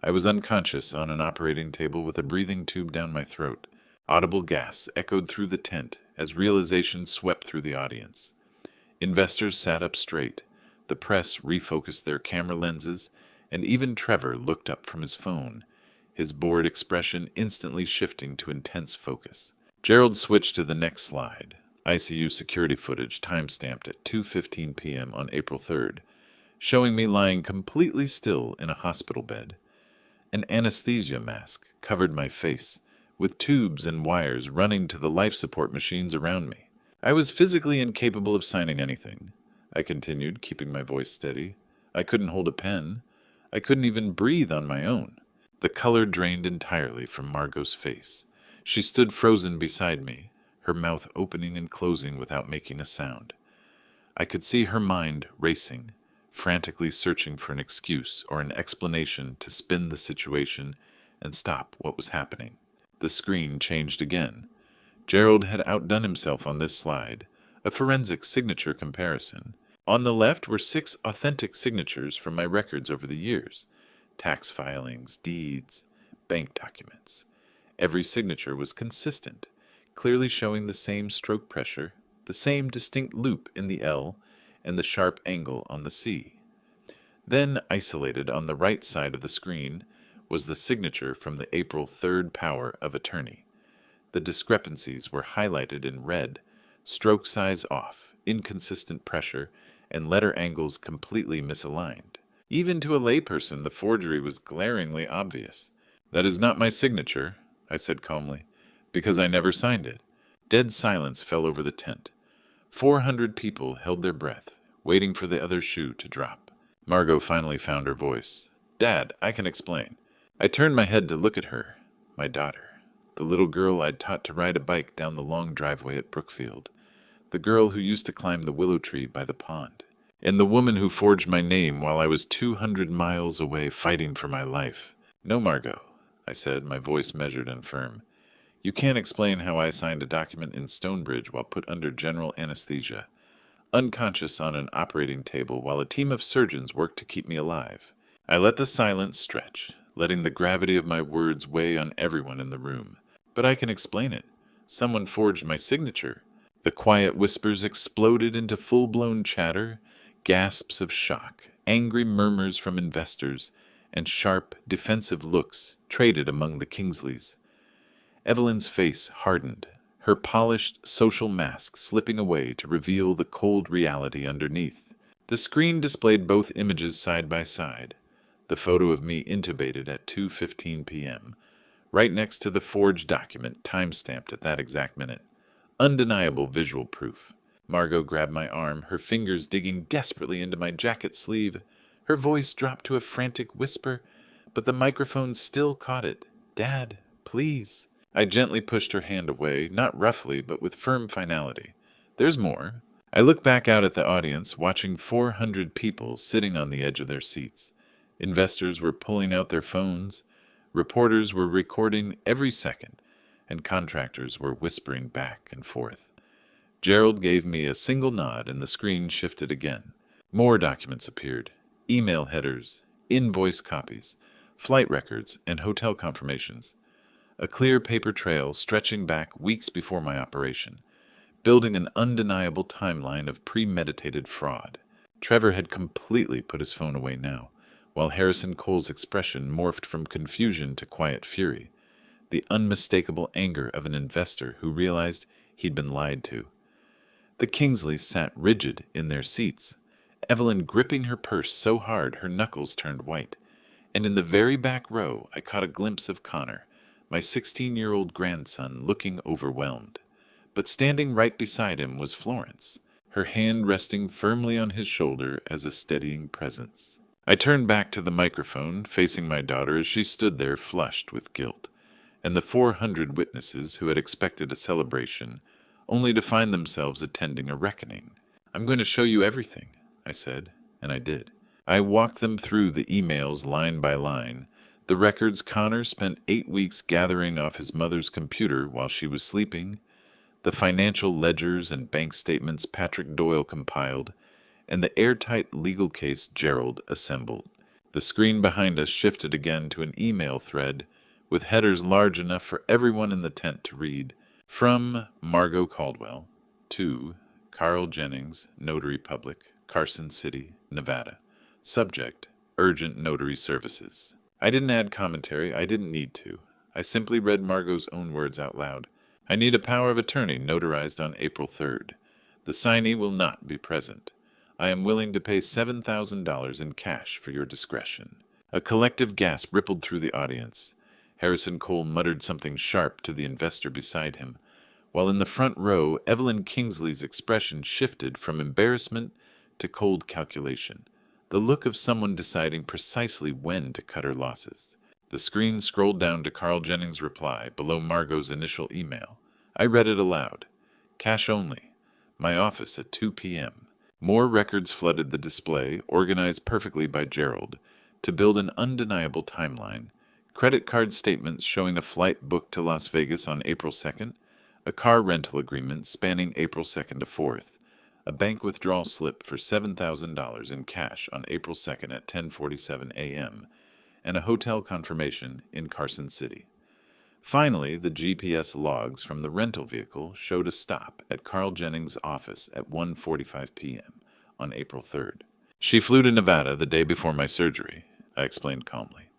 I was unconscious on an operating table with a breathing tube down my throat. Audible gas echoed through the tent as realization swept through the audience. Investors sat up straight. The press refocused their camera lenses, and even Trevor looked up from his phone, his bored expression instantly shifting to intense focus. Gerald switched to the next slide. ICU security footage timestamped at 2:15 p.m. on April 3rd, showing me lying completely still in a hospital bed. An anesthesia mask covered my face, with tubes and wires running to the life support machines around me. I was physically incapable of signing anything, I continued, keeping my voice steady. I couldn't hold a pen. I couldn't even breathe on my own. The color drained entirely from Margot's face. She stood frozen beside me, her mouth opening and closing without making a sound. I could see her mind racing, frantically searching for an excuse or an explanation to spin the situation and stop what was happening. The screen changed again. Gerald had outdone himself on this slide, a forensic signature comparison. On the left were 6 authentic signatures from my records over the years: tax filings, deeds, bank documents. Every signature was consistent, clearly showing the same stroke pressure, the same distinct loop in the L, and the sharp angle on the C. Then, isolated on the right side of the screen, was the signature from the April 3rd power of attorney. The discrepancies were highlighted in red, stroke size off, inconsistent pressure, and letter angles completely misaligned. Even to a layperson, the forgery was glaringly obvious. "That is not my signature," I said calmly, "because I never signed it." Dead silence fell over the tent. 400 people held their breath, waiting for the other shoe to drop. Margo finally found her voice. "Dad, I can explain." I turned my head to look at her, my daughter. the little girl I'd taught to ride a bike down the long driveway at Brookfield, the girl who used to climb the willow tree by the pond, and the woman who forged my name while I was 200 miles away fighting for my life. "No, Margo," I said, my voice measured and firm. "You can't explain how I signed a document in Stonebridge while put under general anesthesia, unconscious on an operating table while a team of surgeons worked to keep me alive." I let the silence stretch, letting the gravity of my words weigh on everyone in the room. "But I can explain it. Someone forged my signature." The quiet whispers exploded into full-blown chatter, gasps of shock, angry murmurs from investors, and sharp, defensive looks traded among the Kingsleys. Evelyn's face hardened, her polished social mask slipping away to reveal the cold reality underneath. The screen displayed both images side by side, the photo of me intubated at 2:15 p.m., right next to the forged document time-stamped at that exact minute. Undeniable visual proof. Margo grabbed my arm, her fingers digging desperately into my jacket sleeve. Her voice dropped to a frantic whisper, but the microphone still caught it. "Dad, please." I gently pushed her hand away, not roughly, but with firm finality. "There's more." I looked back out at the audience, watching 400 people sitting on the edge of their seats. Investors were pulling out their phones, reporters were recording every second, and contractors were whispering back and forth. Gerald gave me a single nod, and the screen shifted again. More documents appeared. Email headers, invoice copies, flight records, and hotel confirmations. A clear paper trail stretching back weeks before my operation, building an undeniable timeline of premeditated fraud. Trevor had completely put his phone away now, while Harrison Cole's expression morphed from confusion to quiet fury, the unmistakable anger of an investor who realized he'd been lied to. The Kingsleys sat rigid in their seats, Evelyn gripping her purse so hard her knuckles turned white, and in the very back row I caught a glimpse of Connor, my 16-year-old grandson, looking overwhelmed. But standing right beside him was Florence, her hand resting firmly on his shoulder as a steadying presence. I turned back to the microphone, facing my daughter as she stood there flushed with guilt, and the 400 witnesses who had expected a celebration, only to find themselves attending a reckoning. "I'm going to show you everything," I said, and I did. I walked them through the emails line by line, the records Connor spent 8 weeks gathering off his mother's computer while she was sleeping, the financial ledgers and bank statements Patrick Doyle compiled, and the airtight legal case Gerald assembled. The screen behind us shifted again to an email thread with headers large enough for everyone in the tent to read. From Margo Caldwell to Carl Jennings, Notary Public, Carson City, Nevada. Subject, urgent notary services. I didn't add commentary. I didn't need to. I simply read Margo's own words out loud. "I need a power of attorney notarized on April 3rd. The signee will not be present. I am willing to pay $7,000 in cash for your discretion." A collective gasp rippled through the audience. Harrison Cole muttered something sharp to the investor beside him, while in the front row, Evelyn Kingsley's expression shifted from embarrassment to cold calculation, the look of someone deciding precisely when to cut her losses. The screen scrolled down to Carl Jennings' reply below Margo's initial email. I read it aloud. "Cash only. My office at 2 p.m. More records flooded the display, organized perfectly by Gerald, to build an undeniable timeline. Credit card statements showing a flight booked to Las Vegas on April 2nd, a car rental agreement spanning April 2nd to 4th, a bank withdrawal slip for $7,000 in cash on April 2nd at 10:47 a.m., and a hotel confirmation in Carson City. Finally, the GPS logs from the rental vehicle showed a stop at Carl Jennings' office at 1:45 p.m. on April 3rd. "She flew to Nevada the day before my surgery," I explained calmly.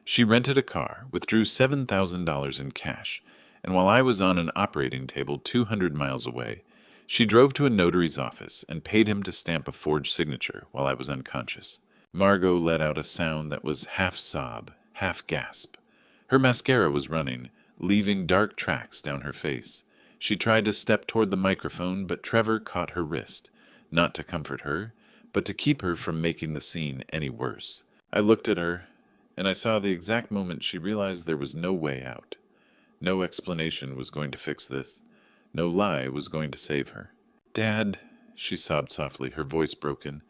"She rented a car, withdrew $7,000 in cash, and while I was on an operating table 200 miles away, she drove to a notary's office and paid him to stamp a forged signature while I was unconscious." Margo let out a sound that was half sob, half gasp. Her mascara was running, leaving dark tracks down her face. She tried to step toward the microphone, but Trevor caught her wrist, not to comfort her, but to keep her from making the scene any worse. I looked at her, and I saw the exact moment she realized there was no way out. No explanation was going to fix this. No lie was going to save her. "Dad," she sobbed softly, her voice broken,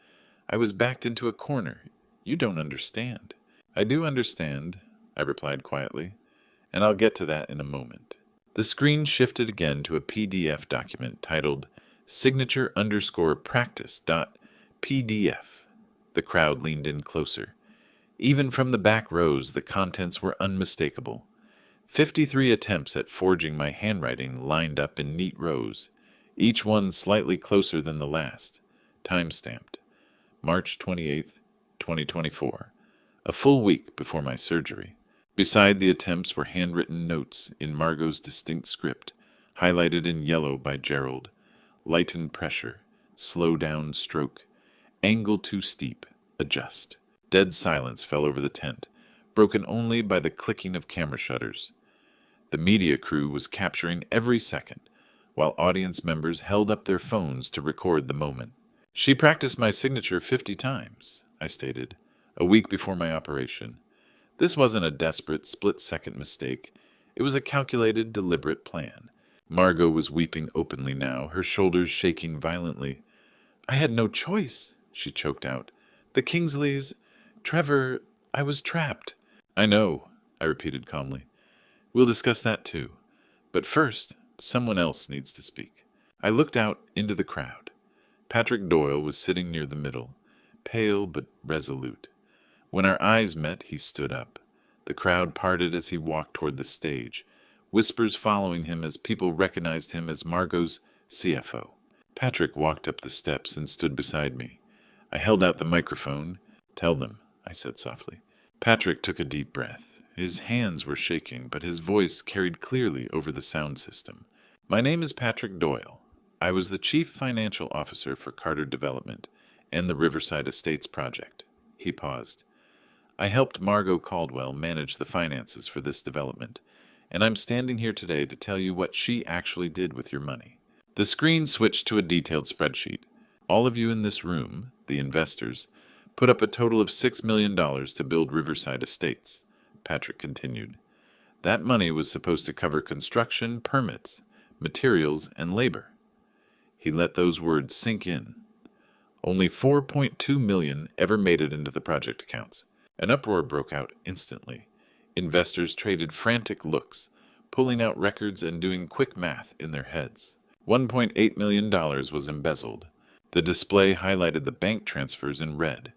"I was backed into a corner. You don't understand." "I do understand," I replied quietly, "and I'll get to that in a moment." The screen shifted again to a PDF document titled signature_practice.pdf. The crowd leaned in closer. Even from the back rows, the contents were unmistakable. 53 attempts at forging my handwriting lined up in neat rows, each one slightly closer than the last. Time-stamped. March 28th, 2024. A full week before my surgery. Beside the attempts were handwritten notes in Margo's distinct script, highlighted in yellow by Gerald. Lighten pressure. Slow down stroke. Angle too steep. Adjust. Dead silence fell over the tent, broken only by the clicking of camera shutters. The media crew was capturing every second, while audience members held up their phones to record the moment. "She practiced my signature 50 times, I stated, a week before my operation. This wasn't a desperate, split-second mistake. It was a calculated, deliberate plan. Margo was weeping openly now, her shoulders shaking violently. "I had no choice," she choked out. "The Kingsleys, Trevor, I was trapped." "I know," I repeated calmly. "We'll discuss that too. But first, someone else needs to speak." I looked out into the crowd. Patrick Doyle was sitting near the middle, pale but resolute. When our eyes met, he stood up. The crowd parted as he walked toward the stage, whispers following him as people recognized him as Margo's CFO. Patrick walked up the steps and stood beside me. I held out the microphone. "Tell them," I said softly. Patrick took a deep breath. His hands were shaking, but his voice carried clearly over the sound system. "My name is Patrick Doyle. I was the Chief Financial Officer for Carter Development and the Riverside Estates project." He paused. "I helped Margo Caldwell manage the finances for this development, and I'm standing here today to tell you what she actually did with your money." The screen switched to a detailed spreadsheet. "All of you in this room, the investors, put up a total of $6 million to build Riverside Estates," Patrick continued. "That money was supposed to cover construction, permits, materials, and labor." He let those words sink in. Only $4.2 million ever made it into the project accounts. An uproar broke out instantly. Investors traded frantic looks, pulling out records and doing quick math in their heads. $1.8 million was embezzled. The display highlighted the bank transfers in red,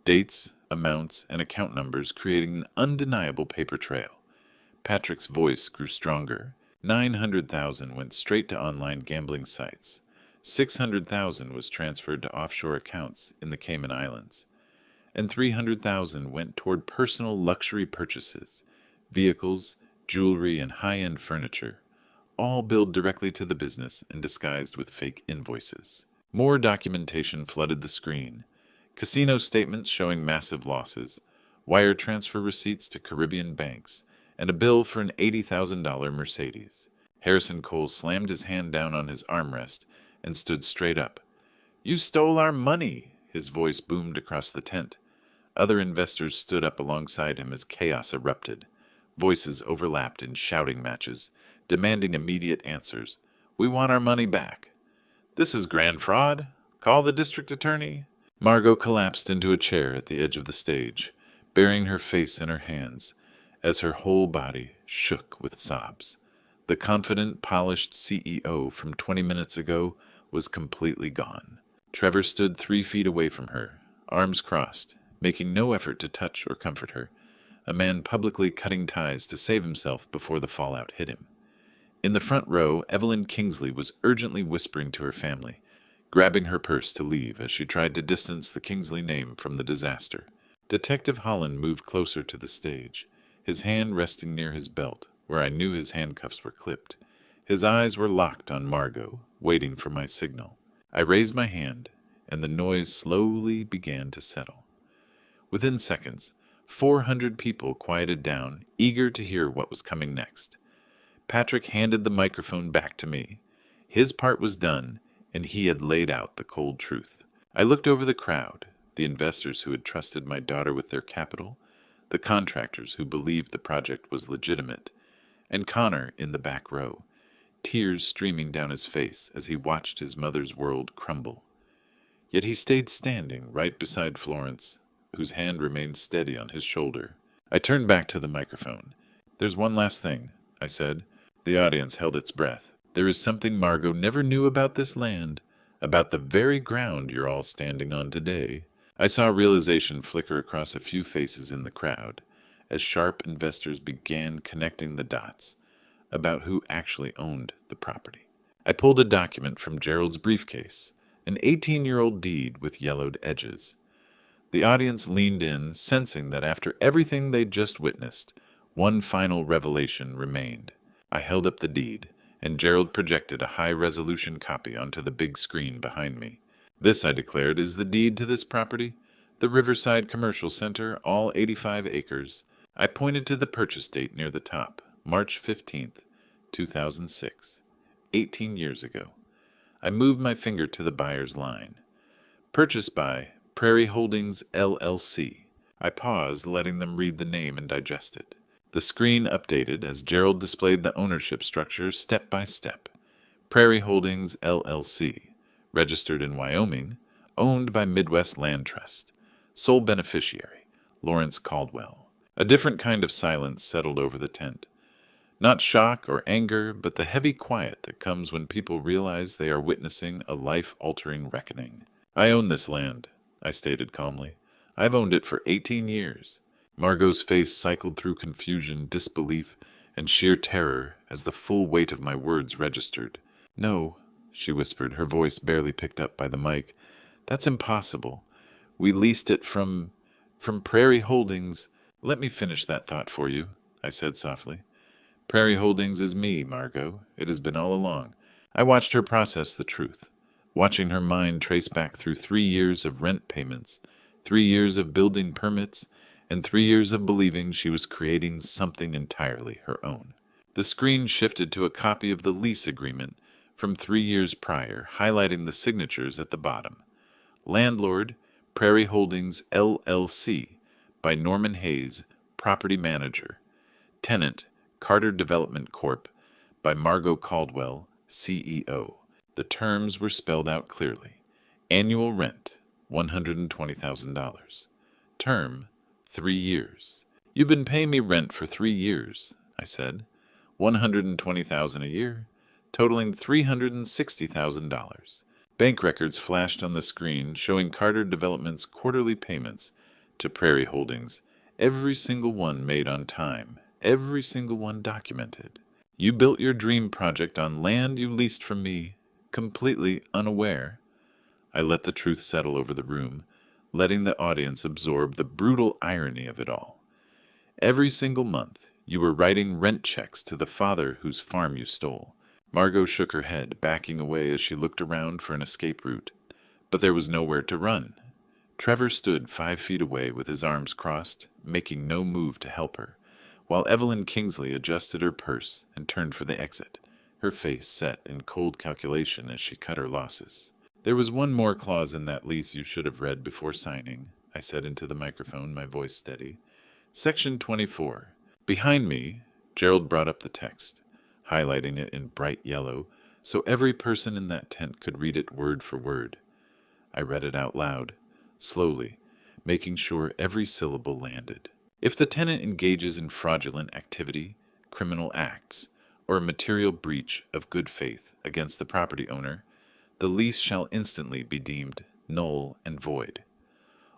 dates, amounts, and account numbers creating an undeniable paper trail. Patrick's voice grew stronger. $900,000 went straight to online gambling sites. $600,000 was transferred to offshore accounts in the Cayman Islands. And $300,000 went toward personal luxury purchases, vehicles, jewelry, and high-end furniture, all billed directly to the business and disguised with fake invoices. More documentation flooded the screen. Casino statements showing massive losses, wire transfer receipts to Caribbean banks, and a bill for an $80,000 Mercedes. Harrison Cole slammed his hand down on his armrest and stood straight up. "You stole our money!" His voice boomed across the tent. Other investors stood up alongside him as chaos erupted. Voices overlapped in shouting matches, demanding immediate answers. "We want our money back." "This is grand fraud. Call the district attorney." Margo collapsed into a chair at the edge of the stage, burying her face in her hands, as her whole body shook with sobs. The confident, polished CEO from 20 minutes ago was completely gone. Trevor stood 3 feet away from her, arms crossed, making no effort to touch or comfort her, a man publicly cutting ties to save himself before the fallout hit him. In the front row, Evelyn Kingsley was urgently whispering to her family, grabbing her purse to leave as she tried to distance the Kingsley name from the disaster. Detective Holland moved closer to the stage, his hand resting near his belt, where I knew his handcuffs were clipped. His eyes were locked on Margo, waiting for my signal. I raised my hand, and the noise slowly began to settle. Within seconds, 400 people quieted down, eager to hear what was coming next. Patrick handed the microphone back to me. His part was done, and he had laid out the cold truth. I looked over the crowd, the investors who had trusted my daughter with their capital, the contractors who believed the project was legitimate, and Connor in the back row, tears streaming down his face as he watched his mother's world crumble. Yet he stayed standing right beside Florence, whose hand remained steady on his shoulder. I turned back to the microphone. "There's one last thing," I said. The audience held its breath. "There is something Margo never knew about this land, about the very ground you're all standing on today." I saw realization flicker across a few faces in the crowd as sharp investors began connecting the dots about who actually owned the property. I pulled a document from Gerald's briefcase, an 18-year-old deed with yellowed edges. The audience leaned in, sensing that after everything they'd just witnessed, one final revelation remained. I held up the deed, and Gerald projected a high-resolution copy onto the big screen behind me. "This," I declared, "is the deed to this property, the Riverside Commercial Center, all 85 acres. I pointed to the purchase date near the top, March 15th, 2006, 18 years ago. I moved my finger to the buyer's line. Purchased by Prairie Holdings, LLC. I paused, letting them read the name and digest it. The screen updated as Gerald displayed the ownership structure step by step. Prairie Holdings, LLC. Registered in Wyoming. Owned by Midwest Land Trust. Sole beneficiary, Lawrence Caldwell. A different kind of silence settled over the tent. Not shock or anger, but the heavy quiet that comes when people realize they are witnessing a life-altering reckoning. "I own this land," I stated calmly. "I've owned it for 18 years. Margot's face cycled through confusion, disbelief, and sheer terror as the full weight of my words registered. "No," she whispered, her voice barely picked up by the mic. "That's impossible. We leased it from Prairie Holdings." "Let me finish that thought for you," I said softly. "Prairie Holdings is me, Margo. It has been all along." I watched her process the truth, watching her mind trace back through 3 years of rent payments, 3 years of building permits, and 3 years of believing she was creating something entirely her own. The screen shifted to a copy of the lease agreement from 3 years prior, highlighting the signatures at the bottom. Landlord, Prairie Holdings, LLC, by Norman Hayes, Property Manager. Tenant, Carter Development Corp., by Margo Caldwell, CEO. The terms were spelled out clearly. Annual rent, $120,000. Term, 3 years. "You've been paying me rent for 3 years," I said. $120,000 a year, totaling $360,000. Bank records flashed on the screen showing Carter Development's quarterly payments to Prairie Holdings, every single one made on time, every single one documented. "You built your dream project on land you leased from me, completely unaware." I let the truth settle over the room, letting the audience absorb the brutal irony of it all. Every single month, you were writing rent checks to the father whose farm you stole. Margo shook her head, backing away as she looked around for an escape route. But there was nowhere to run. Trevor stood 5 feet away with his arms crossed, making no move to help her, while Evelyn Kingsley adjusted her purse and turned for the exit, her face set in cold calculation as she cut her losses. "There was one more clause in that lease you should have read before signing," I said into the microphone, my voice steady. "Section 24. Behind me," Gerald brought up the text, highlighting it in bright yellow, so every person in that tent could read it word for word. I read it out loud, slowly, making sure every syllable landed. "If the tenant engages in fraudulent activity, criminal acts, or a material breach of good faith against the property owner, the lease shall instantly be deemed null and void.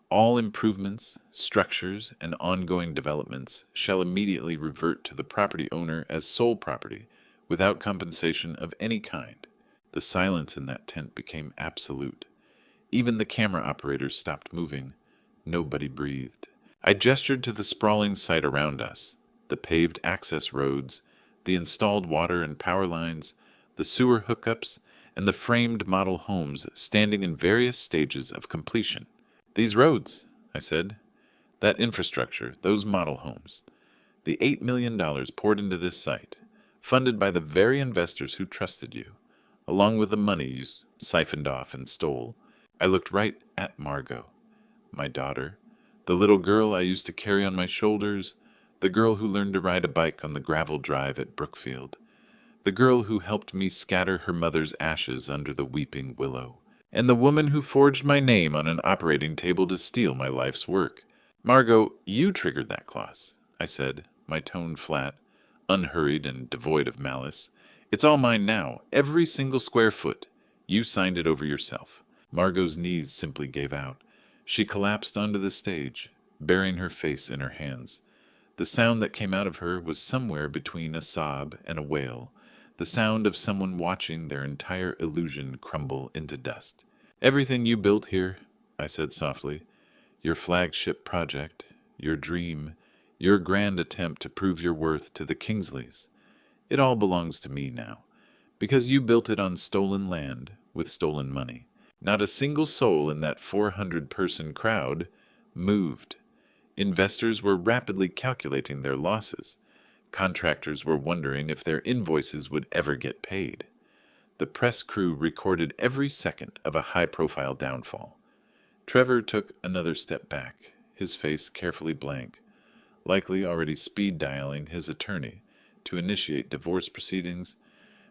All improvements, structures, and ongoing developments shall immediately revert to the property owner as sole property, without compensation of any kind." The silence in that tent became absolute. Even the camera operators stopped moving. Nobody breathed. I gestured to the sprawling site around us, the paved access roads, the installed water and power lines, the sewer hookups, and the framed model homes standing in various stages of completion. "These roads," I said, "that infrastructure, those model homes, the $8 million poured into this site, funded by the very investors who trusted you, along with the money you siphoned off and stole." I looked right at Margo, my daughter, the little girl I used to carry on my shoulders, The girl who learned to ride a bike on the gravel drive at Brookfield. The girl who helped me scatter her mother's ashes under the weeping willow. And the woman who forged my name on an operating table to steal my life's work. Margo, you triggered that clause, I said, my tone flat, unhurried and devoid of malice. It's all mine now, every single square foot. You signed it over yourself. Margot's knees simply gave out. She collapsed onto the stage, burying her face in her hands. The sound that came out of her was somewhere between a sob and a wail, the sound of someone watching their entire illusion crumble into dust. Everything you built here, I said softly, your flagship project, your dream, your grand attempt to prove your worth to the Kingsleys, it all belongs to me now, because you built it on stolen land with stolen money. Not a single soul in that 400-person crowd moved. Investors were rapidly calculating their losses. Contractors were wondering if their invoices would ever get paid. The press crew recorded every second of a high-profile downfall. Trevor took another step back, his face carefully blank, likely already speed-dialing his attorney to initiate divorce proceedings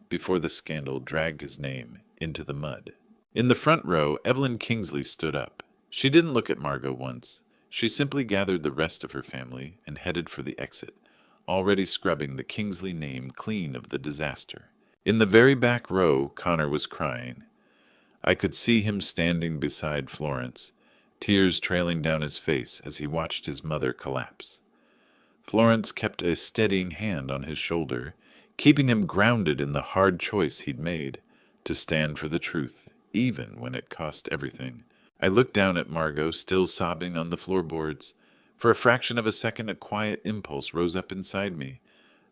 before the scandal dragged his name into the mud. In the front row, Evelyn Kingsley stood up. She didn't look at Margo once. She simply gathered the rest of her family and headed for the exit, already scrubbing the Kingsley name clean of the disaster. In the very back row, Connor was crying. I could see him standing beside Florence, tears trailing down his face as he watched his mother collapse. Florence kept a steadying hand on his shoulder, keeping him grounded in the hard choice he'd made, to stand for the truth, even when it cost everything. I looked down at Margo, still sobbing on the floorboards. For a fraction of a second, a quiet impulse rose up inside me,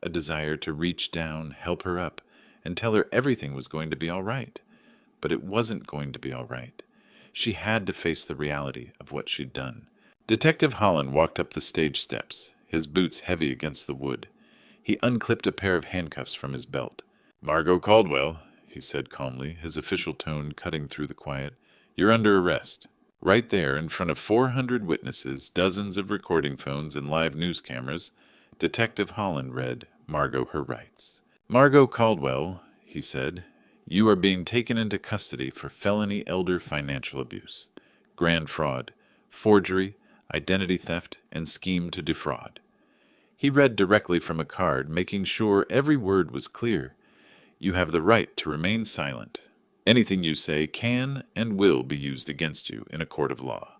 a desire to reach down, help her up, and tell her everything was going to be all right. But it wasn't going to be all right. She had to face the reality of what she'd done. Detective Holland walked up the stage steps, his boots heavy against the wood. He unclipped a pair of handcuffs from his belt. "Margo Caldwell," he said calmly, his official tone cutting through the quiet, "you're under arrest." Right there, in front of 400 witnesses, dozens of recording phones, and live news cameras, Detective Holland read, "Margo her rights." "Margo Caldwell," he said, "you are being taken into custody for felony elder financial abuse, grand fraud, forgery, identity theft, and scheme to defraud." He read directly from a card, making sure every word was clear. "You have the right to remain silent. Anything you say can and will be used against you in a court of law.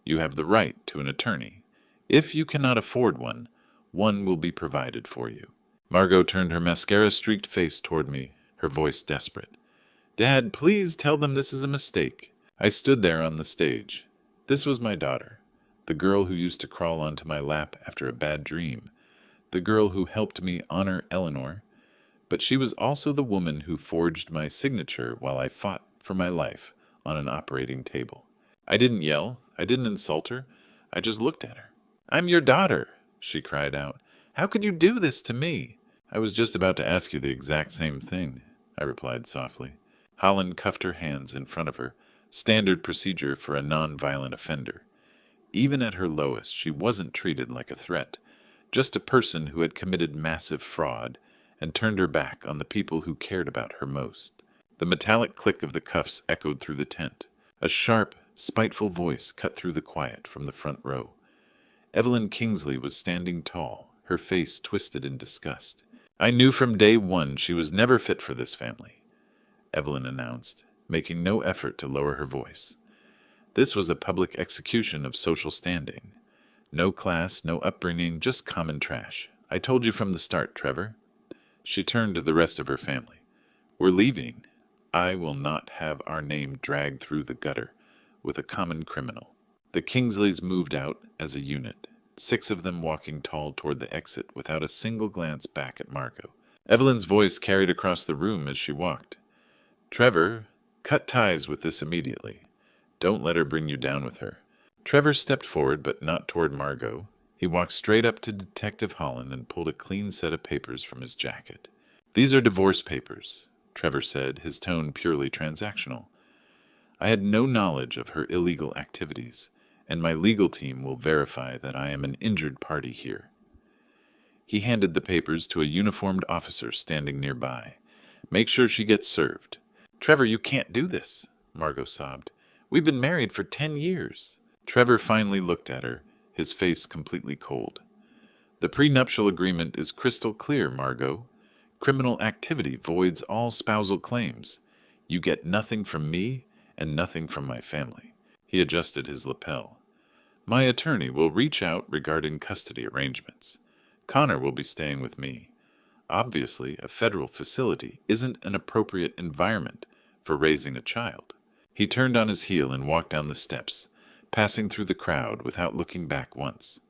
You have the right to an attorney. If you cannot afford one, one will be provided for you." Margo turned her mascara-streaked face toward me, her voice desperate. "Dad, please tell them this is a mistake." I stood there on the stage. This was my daughter, the girl who used to crawl onto my lap after a bad dream, the girl who helped me honor Eleanor, but she was also the woman who forged my signature while I fought for my life on an operating table. I didn't yell. I didn't insult her. I just looked at her. "I'm your daughter," she cried out. "How could you do this to me?" "I was just about to ask you the exact same thing," I replied softly. Holland cuffed her hands in front of her, standard procedure for a non-violent offender. Even at her lowest, she wasn't treated like a threat, just a person who had committed massive fraud and turned her back on the people who cared about her most. The metallic click of the cuffs echoed through the tent. A sharp, spiteful voice cut through the quiet from the front row. Evelyn Kingsley was standing tall, her face twisted in disgust. "I knew from day one she was never fit for this family," Evelyn announced, making no effort to lower her voice. This was a public execution of social standing. No class, no upbringing, just common trash. "I told you from the start, Trevor." She turned to the rest of her family. "We're leaving. I will not have our name dragged through the gutter with a common criminal." The Kingsleys moved out as a unit, 6 of them walking tall toward the exit without a single glance back at Margo. Evelyn's voice carried across the room as she walked. "Trevor, cut ties with this immediately. Don't let her bring you down with her." Trevor stepped forward, but not toward Margo. He walked straight up to Detective Holland and pulled a clean set of papers from his jacket. "These are divorce papers," Trevor said, his tone purely transactional. "I had no knowledge of her illegal activities, and my legal team will verify that I am an injured party here." He handed the papers to a uniformed officer standing nearby. "Make sure she gets served." "Trevor, you can't do this," Margo sobbed. "We've been married for 10 years. Trevor finally looked at her, his face completely cold. "The prenuptial agreement is crystal clear, Margo. Criminal activity voids all spousal claims. You get nothing from me and nothing from my family." He adjusted his lapel. "My attorney will reach out regarding custody arrangements. Connor will be staying with me. Obviously, a federal facility isn't an appropriate environment for raising a child." He turned on his heel and walked down the steps, passing through the crowd without looking back once.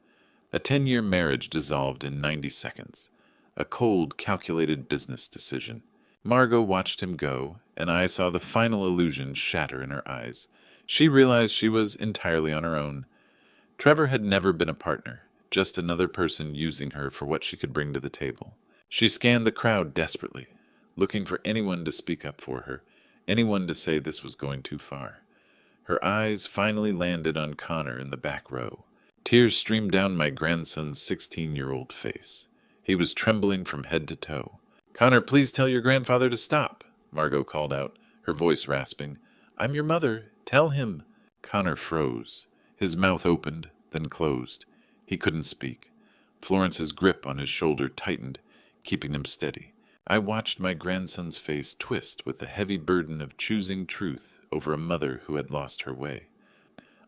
A 10-year marriage dissolved in 90 seconds. A cold, calculated business decision. Margo watched him go, and I saw the final illusion shatter in her eyes. She realized she was entirely on her own. Trevor had never been a partner, just another person using her for what she could bring to the table. She scanned the crowd desperately, looking for anyone to speak up for her, anyone to say this was going too far. Her eyes finally landed on Connor in the back row. Tears streamed down my grandson's 16-year-old face. He was trembling from head to toe. "Connor, please tell your grandfather to stop," Margo called out, her voice rasping. "I'm your mother. Tell him." Connor froze. His mouth opened, then closed. He couldn't speak. Florence's grip on his shoulder tightened, keeping him steady. I watched my grandson's face twist with the heavy burden of choosing truth over a mother who had lost her way.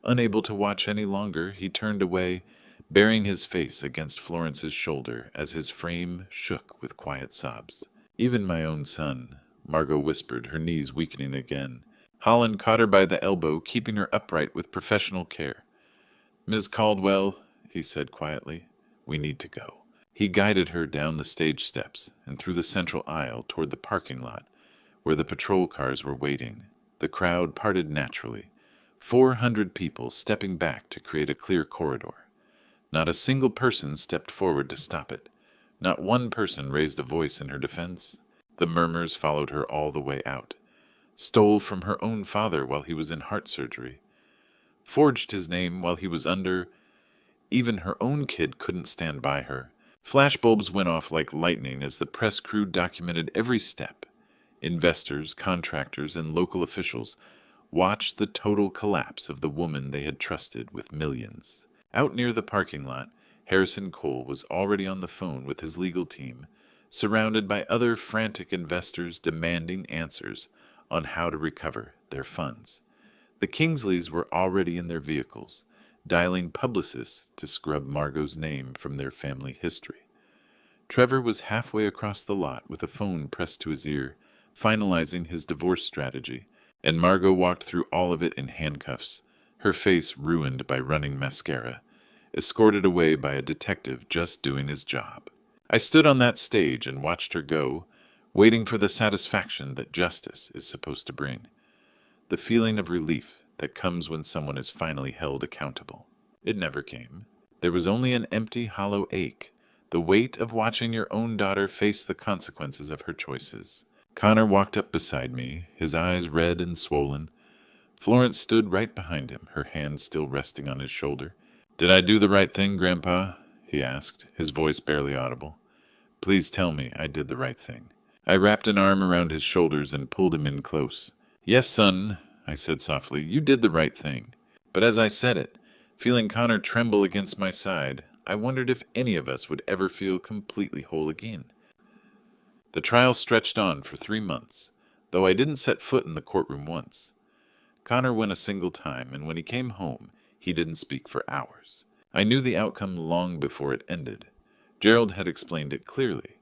Unable to watch any longer, he turned away, burying his face against Florence's shoulder as his frame shook with quiet sobs. "Even my own son," Margo whispered, her knees weakening again. Holland caught her by the elbow, keeping her upright with professional care. "Ms. Caldwell," he said quietly, "we need to go." He guided her down the stage steps and through the central aisle toward the parking lot, where the patrol cars were waiting. The crowd parted naturally, 400 people stepping back to create a clear corridor. Not a single person stepped forward to stop it. Not one person raised a voice in her defense. The murmurs followed her all the way out. Stole from her own father while he was in heart surgery. Forged his name while he was under. Even her own kid couldn't stand by her. Flashbulbs went off like lightning as the press crew documented every step. Investors, contractors, and local officials watched the total collapse of the woman they had trusted with millions. Out near the parking lot, Harrison Cole was already on the phone with his legal team, surrounded by other frantic investors demanding answers on how to recover their funds. The Kingsleys were already in their vehicles, dialing publicists to scrub Margo's name from their family history. Trevor was halfway across the lot with a phone pressed to his ear, finalizing his divorce strategy, and Margo walked through all of it in handcuffs, her face ruined by running mascara, escorted away by a detective just doing his job. I stood on that stage and watched her go, waiting for the satisfaction that justice is supposed to bring. The feeling of relief that comes when someone is finally held accountable. It never came. There was only an empty, hollow ache, the weight of watching your own daughter face the consequences of her choices. Connor walked up beside me, his eyes red and swollen. Florence stood right behind him, her hand still resting on his shoulder. "Did I do the right thing, Grandpa?" he asked, his voice barely audible. "Please tell me I did the right thing." I wrapped an arm around his shoulders and pulled him in close. "Yes, son," I said softly, "you did the right thing." But as I said it, feeling Connor tremble against my side, I wondered if any of us would ever feel completely whole again. The trial stretched on for 3 months, though I didn't set foot in the courtroom once. Connor went a single time, and when he came home, he didn't speak for hours. I knew the outcome long before it ended. Gerald had explained it clearly.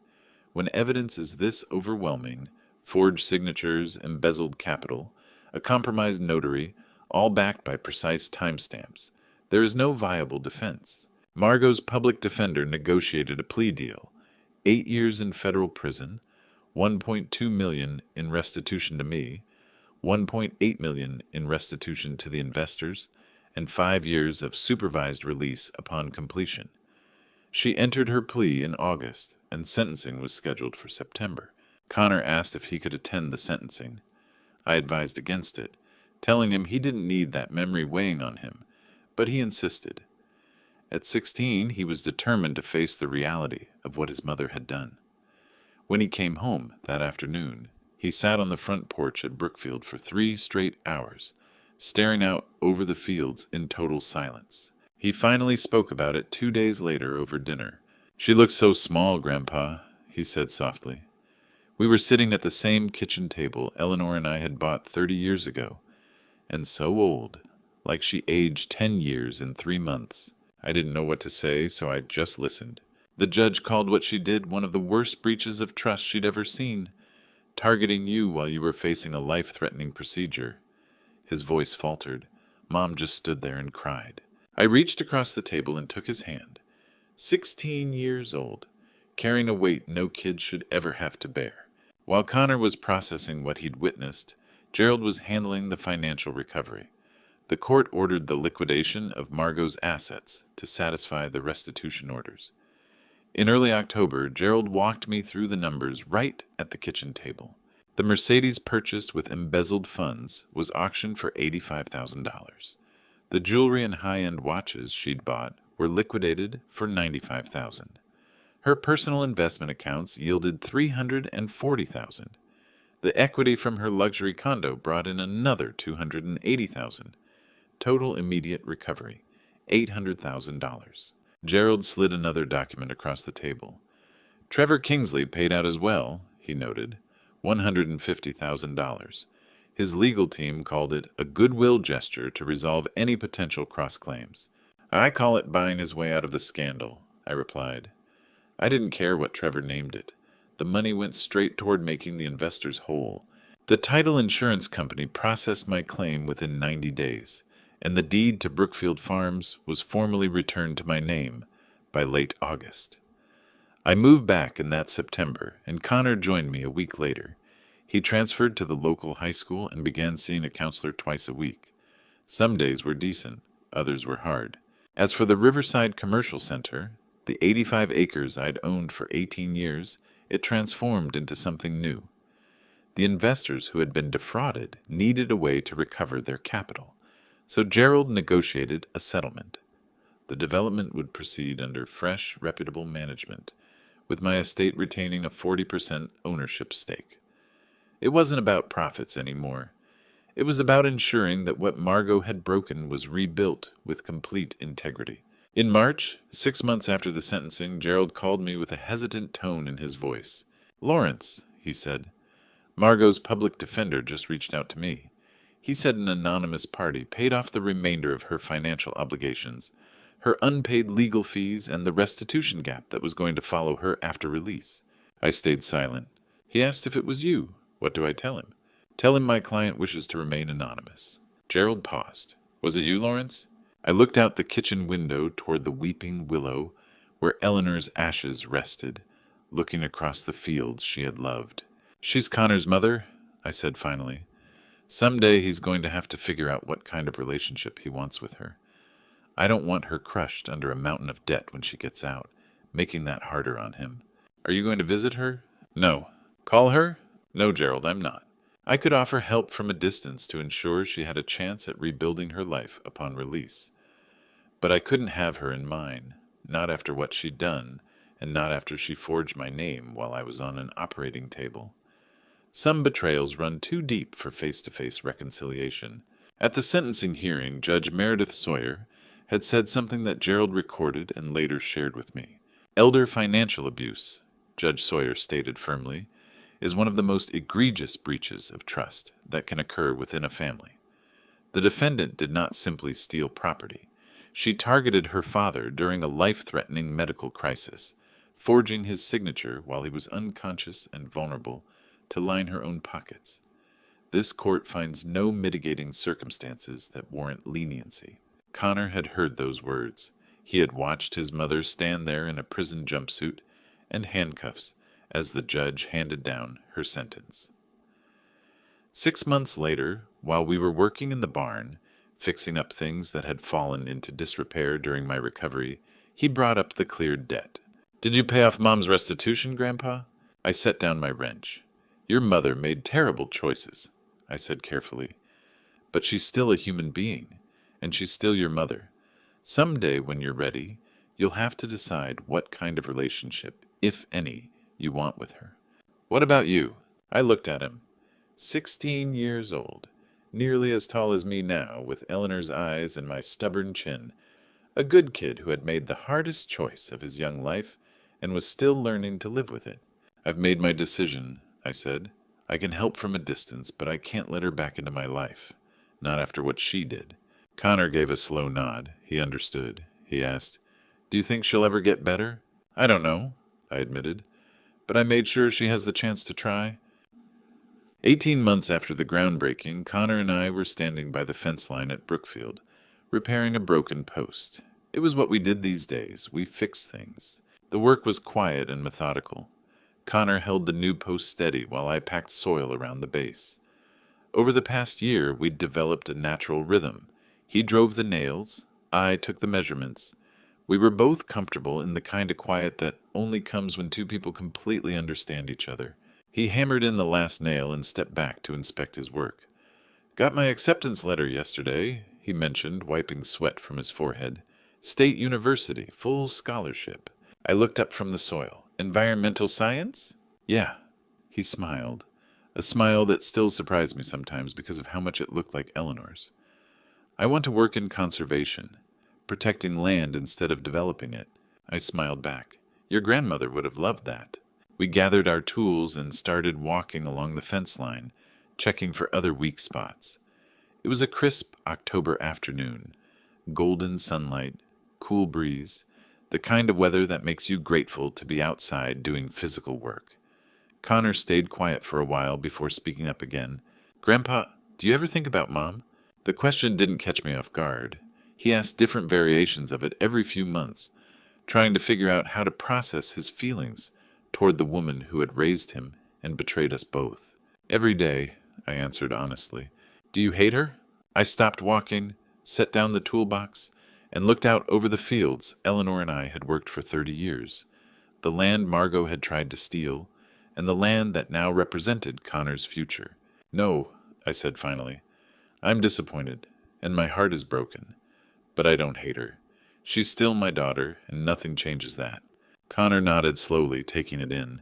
When evidence is this overwhelming, forged signatures, embezzled capital, a compromised notary, all backed by precise timestamps, there is no viable defense. Margo's public defender negotiated a plea deal, 8 years in federal prison, $1.2 million in restitution to me, $1.8 million in restitution to the investors, and 5 years of supervised release upon completion. She entered her plea in August, and sentencing was scheduled for September. Connor asked if he could attend the sentencing. I advised against it, telling him he didn't need that memory weighing on him, but he insisted. At 16, he was determined to face the reality of what his mother had done. When he came home that afternoon, he sat on the front porch at Brookfield for 3 straight hours, staring out over the fields in total silence. He finally spoke about it 2 days later over dinner. "She looks so small, Grandpa," he said softly. We were sitting at the same kitchen table Eleanor and I had bought 30 years ago, and so old, like she aged 10 years in 3 months. I didn't know what to say, so I just listened. The judge called what she did one of the worst breaches of trust she'd ever seen, targeting you while you were facing a life-threatening procedure. His voice faltered. Mom just stood there and cried. I reached across the table and took his hand. 16 years old, carrying a weight no kid should ever have to bear. While Connor was processing what he'd witnessed, Gerald was handling the financial recovery. The court ordered the liquidation of Margo's assets to satisfy the restitution orders. In early October, Gerald walked me through the numbers right at the kitchen table. The Mercedes purchased with embezzled funds was auctioned for $85,000. The jewelry and high-end watches she'd bought were liquidated for $95,000. Her personal investment accounts yielded $340,000. The equity from her luxury condo brought in another $280,000. Total immediate recovery, $800,000. Gerald slid another document across the table. Trevor Kingsley paid out as well, he noted, $150,000. His legal team called it a goodwill gesture to resolve any potential cross-claims. I call it buying his way out of the scandal, I replied. I didn't care what Trevor named it. The money went straight toward making the investors whole. The title insurance company processed my claim within 90 days, and the deed to Brookfield Farms was formally returned to my name by late August. I moved back in that September, and Connor joined me a week later. He transferred to the local high school and began seeing a counselor twice a week. Some days were decent, others were hard. As for the Riverside Commercial Center, the 85 acres I'd owned for 18 years, it transformed into something new. The investors who had been defrauded needed a way to recover their capital, so Gerald negotiated a settlement. The development would proceed under fresh, reputable management, with my estate retaining a 40% ownership stake. It wasn't about profits anymore. It was about ensuring that what Margo had broken was rebuilt with complete integrity. In March, 6 months after the sentencing, Gerald called me with a hesitant tone in his voice. "Lawrence," he said, "Margo's public defender just reached out to me. He said an anonymous party paid off the remainder of her financial obligations, her unpaid legal fees, and the restitution gap that was going to follow her after release." I stayed silent. He asked if it was you. What do I tell him? Tell him my client wishes to remain anonymous. Gerald paused. "Was it you, Lawrence?" I looked out the kitchen window toward the weeping willow where Eleanor's ashes rested, looking across the fields she had loved. "She's Connor's mother," I said finally. "Someday he's going to have to figure out what kind of relationship he wants with her. I don't want her crushed under a mountain of debt when she gets out, making that harder on him. Are you going to visit her?" "No." "Call her?" "No, Gerald, I'm not. I could offer help from a distance to ensure she had a chance at rebuilding her life upon release. But I couldn't have her in mine, not after what she'd done, and not after she forged my name while I was on an operating table. Some betrayals run too deep for face-to-face reconciliation. At the sentencing hearing, Judge Meredith Sawyer had said something that Gerald recorded and later shared with me. "Elder financial abuse," Judge Sawyer stated firmly, "is one of the most egregious breaches of trust that can occur within a family. The defendant did not simply steal property. She targeted her father during a life-threatening medical crisis, forging his signature while he was unconscious and vulnerable to line her own pockets. This court finds no mitigating circumstances that warrant leniency." Connor had heard those words. He had watched his mother stand there in a prison jumpsuit and handcuffs as the judge handed down her sentence. 6 months later, while we were working in the barn, fixing up things that had fallen into disrepair during my recovery, he brought up the cleared debt. "Did you pay off Mom's restitution, Grandpa?" I set down my wrench. "Your mother made terrible choices," I said carefully. "But she's still a human being, and she's still your mother. Someday, when you're ready, you'll have to decide what kind of relationship, if any, you want with her. What about you? I looked at him. 16 years old, nearly as tall as me now, with Eleanor's eyes and my stubborn chin. A good kid who had made the hardest choice of his young life and was still learning to live with it. I've made my decision, I said. I can help from a distance, but I can't let her back into my life. Not after what she did. Connor gave a slow nod. He understood. He asked, "Do you think she'll ever get better?" "I don't know," I admitted. "But I made sure she has the chance to try." 18 months after the groundbreaking, Connor and I were standing by the fence line at Brookfield, repairing a broken post. It was what we did these days. We fixed things. The work was quiet and methodical. Connor held the new post steady while I packed soil around the base. Over the past year, we'd developed a natural rhythm. He drove the nails, I took the measurements. We were both comfortable in the kind of quiet that only comes when two people completely understand each other. He hammered in the last nail and stepped back to inspect his work. "Got my acceptance letter yesterday," he mentioned, wiping sweat from his forehead. "State University, full scholarship." I looked up from the soil. "Environmental science?" "Yeah." He smiled, a smile that still surprised me sometimes because of how much it looked like Eleanor's. "I want to work in conservation, protecting land instead of developing it." I smiled back. "Your grandmother would have loved that." We gathered our tools and started walking along the fence line, checking for other weak spots. It was a crisp October afternoon, golden sunlight, cool breeze, the kind of weather that makes you grateful to be outside doing physical work. Connor stayed quiet for a while before speaking up again. "Grandpa, do you ever think about Mom?" The question didn't catch me off guard. He asked different variations of it every few months, trying to figure out how to process his feelings toward the woman who had raised him and betrayed us both. "Every day," I answered honestly. "Do you hate her?" I stopped walking, set down the toolbox, and looked out over the fields Eleanor and I had worked for 30 years, the land Margo had tried to steal, and the land that now represented Connor's future. "No," I said finally. "I'm disappointed, and my heart is broken, but I don't hate her. She's still my daughter, and nothing changes that." Connor nodded slowly, taking it in.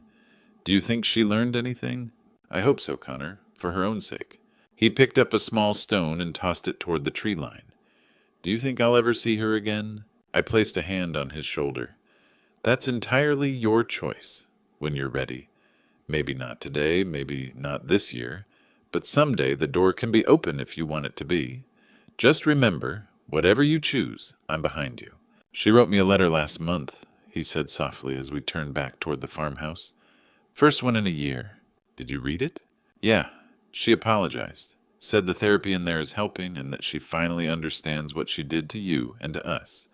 "Do you think she learned anything?" "I hope so, Connor, for her own sake." He picked up a small stone and tossed it toward the tree line. "Do you think I'll ever see her again?" I placed a hand on his shoulder. "That's entirely your choice, when you're ready. Maybe not today, maybe not this year, but someday the door can be open if you want it to be. Just remember, whatever you choose, I'm behind you." "She wrote me a letter last month," he said softly as we turned back toward the farmhouse. "First one in a year. Did you read it?" "Yeah." She apologized, said the therapy in there is helping and that she finally understands what she did to you and to us.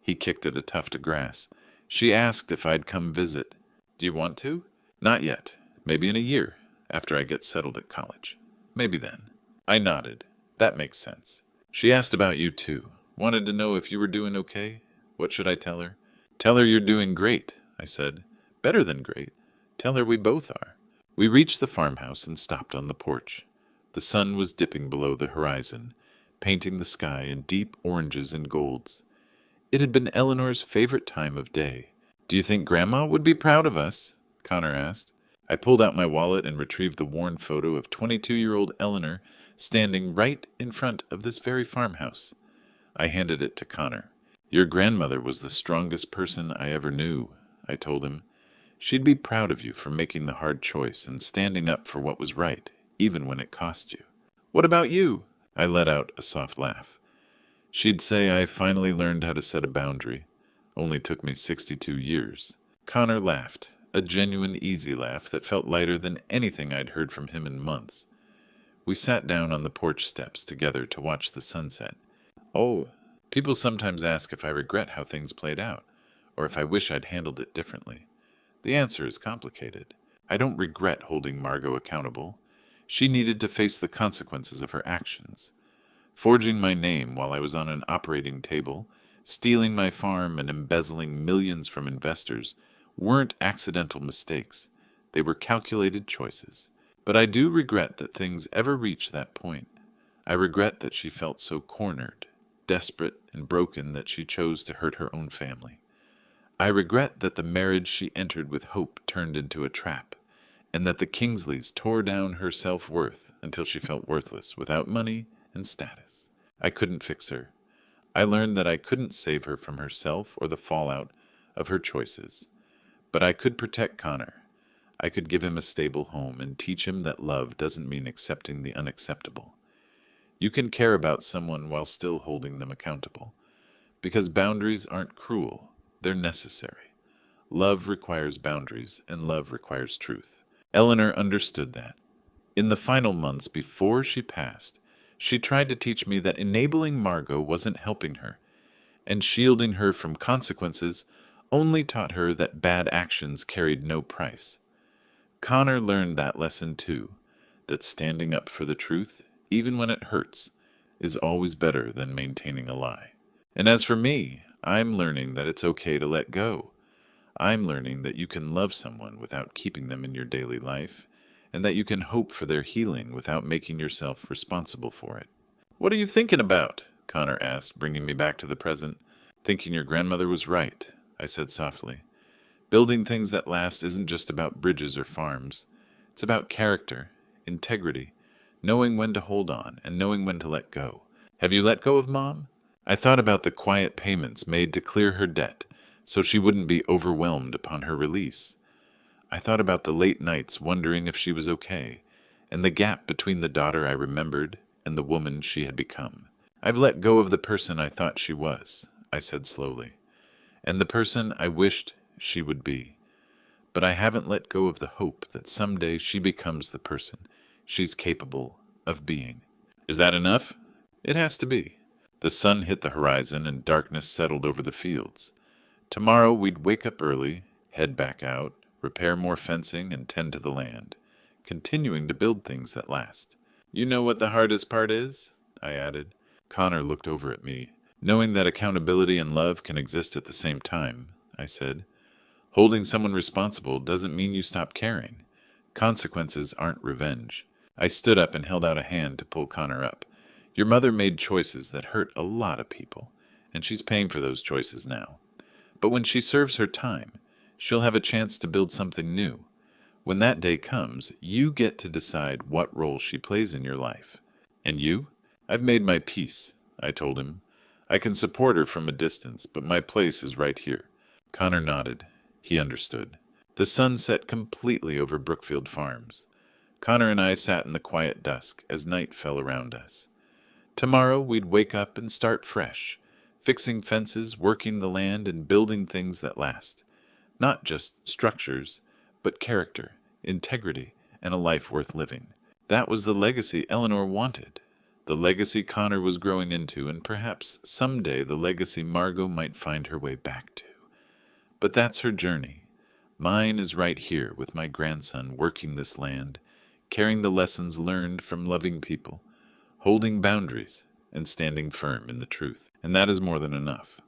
He kicked at a tuft of grass. "She asked if I'd come visit. Do you want to?" "Not yet. Maybe in a year, after I get settled at college. Maybe then." I nodded. "That makes sense." "She asked about you too. Wanted to know if you were doing okay. What should I tell her?" "Tell her you're doing great," I said. "Better than great. Tell her we both are." We reached the farmhouse and stopped on the porch. The sun was dipping below the horizon, painting the sky in deep oranges and golds. It had been Eleanor's favorite time of day. "Do you think Grandma would be proud of us?" Connor asked. I pulled out my wallet and retrieved the worn photo of 22-year-old Eleanor standing right in front of this very farmhouse. I handed it to Connor. "Your grandmother was the strongest person I ever knew," I told him. "She'd be proud of you for making the hard choice and standing up for what was right, even when it cost you." "What about you?" I let out a soft laugh. "She'd say I finally learned how to set a boundary. Only took me 62 years. Connor laughed, a genuine easy laugh that felt lighter than anything I'd heard from him in months. We sat down on the porch steps together to watch the sunset. "Oh, people sometimes ask if I regret how things played out, or if I wish I'd handled it differently. The answer is complicated. I don't regret holding Margo accountable. She needed to face the consequences of her actions. Forging my name while I was on an operating table, stealing my farm and embezzling millions from investors weren't accidental mistakes. They were calculated choices. But I do regret that things ever reached that point. I regret that she felt so cornered, desperate and broken that she chose to hurt her own family. I regret that the marriage she entered with hope turned into a trap, and that the Kingsleys tore down her self-worth until she felt worthless without money and status. I couldn't fix her. I learned that I couldn't save her from herself or the fallout of her choices. But I could protect Connor. I could give him a stable home and teach him that love doesn't mean accepting the unacceptable. You can care about someone while still holding them accountable. Because boundaries aren't cruel, they're necessary. Love requires boundaries, and love requires truth. Eleanor understood that. In the final months before she passed, she tried to teach me that enabling Margo wasn't helping her, and shielding her from consequences only taught her that bad actions carried no price. Connor learned that lesson too, that standing up for the truth, even when it hurts, is always better than maintaining a lie. And as for me, I'm learning that it's okay to let go. I'm learning that you can love someone without keeping them in your daily life, and that you can hope for their healing without making yourself responsible for it. "What are you thinking about?" Connor asked, bringing me back to the present. "Thinking your grandmother was right," I said softly. "Building things that last isn't just about bridges or farms. It's about character, integrity, knowing when to hold on and knowing when to let go. Have you let go of Mom?" I thought about the quiet payments made to clear her debt so she wouldn't be overwhelmed upon her release. I thought about the late nights wondering if she was okay, and the gap between the daughter I remembered and the woman she had become. "I've let go of the person I thought she was," I said slowly, "and the person I wished she would be. But I haven't let go of the hope that someday she becomes the person she's capable of being." "Is that enough?" "It has to be." The sun hit the horizon and darkness settled over the fields. Tomorrow we'd wake up early, head back out, repair more fencing, and tend to the land, continuing to build things that last. "You know what the hardest part is?" I added. Connor looked over at me. "Knowing that accountability and love can exist at the same time," I said. "Holding someone responsible doesn't mean you stop caring. Consequences aren't revenge." I stood up and held out a hand to pull Connor up. "Your mother made choices that hurt a lot of people, and she's paying for those choices now. But when she serves her time, she'll have a chance to build something new. When that day comes, you get to decide what role she plays in your life. And you?" "I've made my peace," I told him. "I can support her from a distance, but my place is right here." Connor nodded. He understood. The sun set completely over Brookfield Farms. Connor and I sat in the quiet dusk as night fell around us. Tomorrow we'd wake up and start fresh, fixing fences, working the land, and building things that last. Not just structures, but character, integrity, and a life worth living. That was the legacy Eleanor wanted, the legacy Connor was growing into, and perhaps someday the legacy Margo might find her way back to. But that's her journey. Mine is right here with my grandson working this land, carrying the lessons learned from loving people, holding boundaries, and standing firm in the truth. And that is more than enough.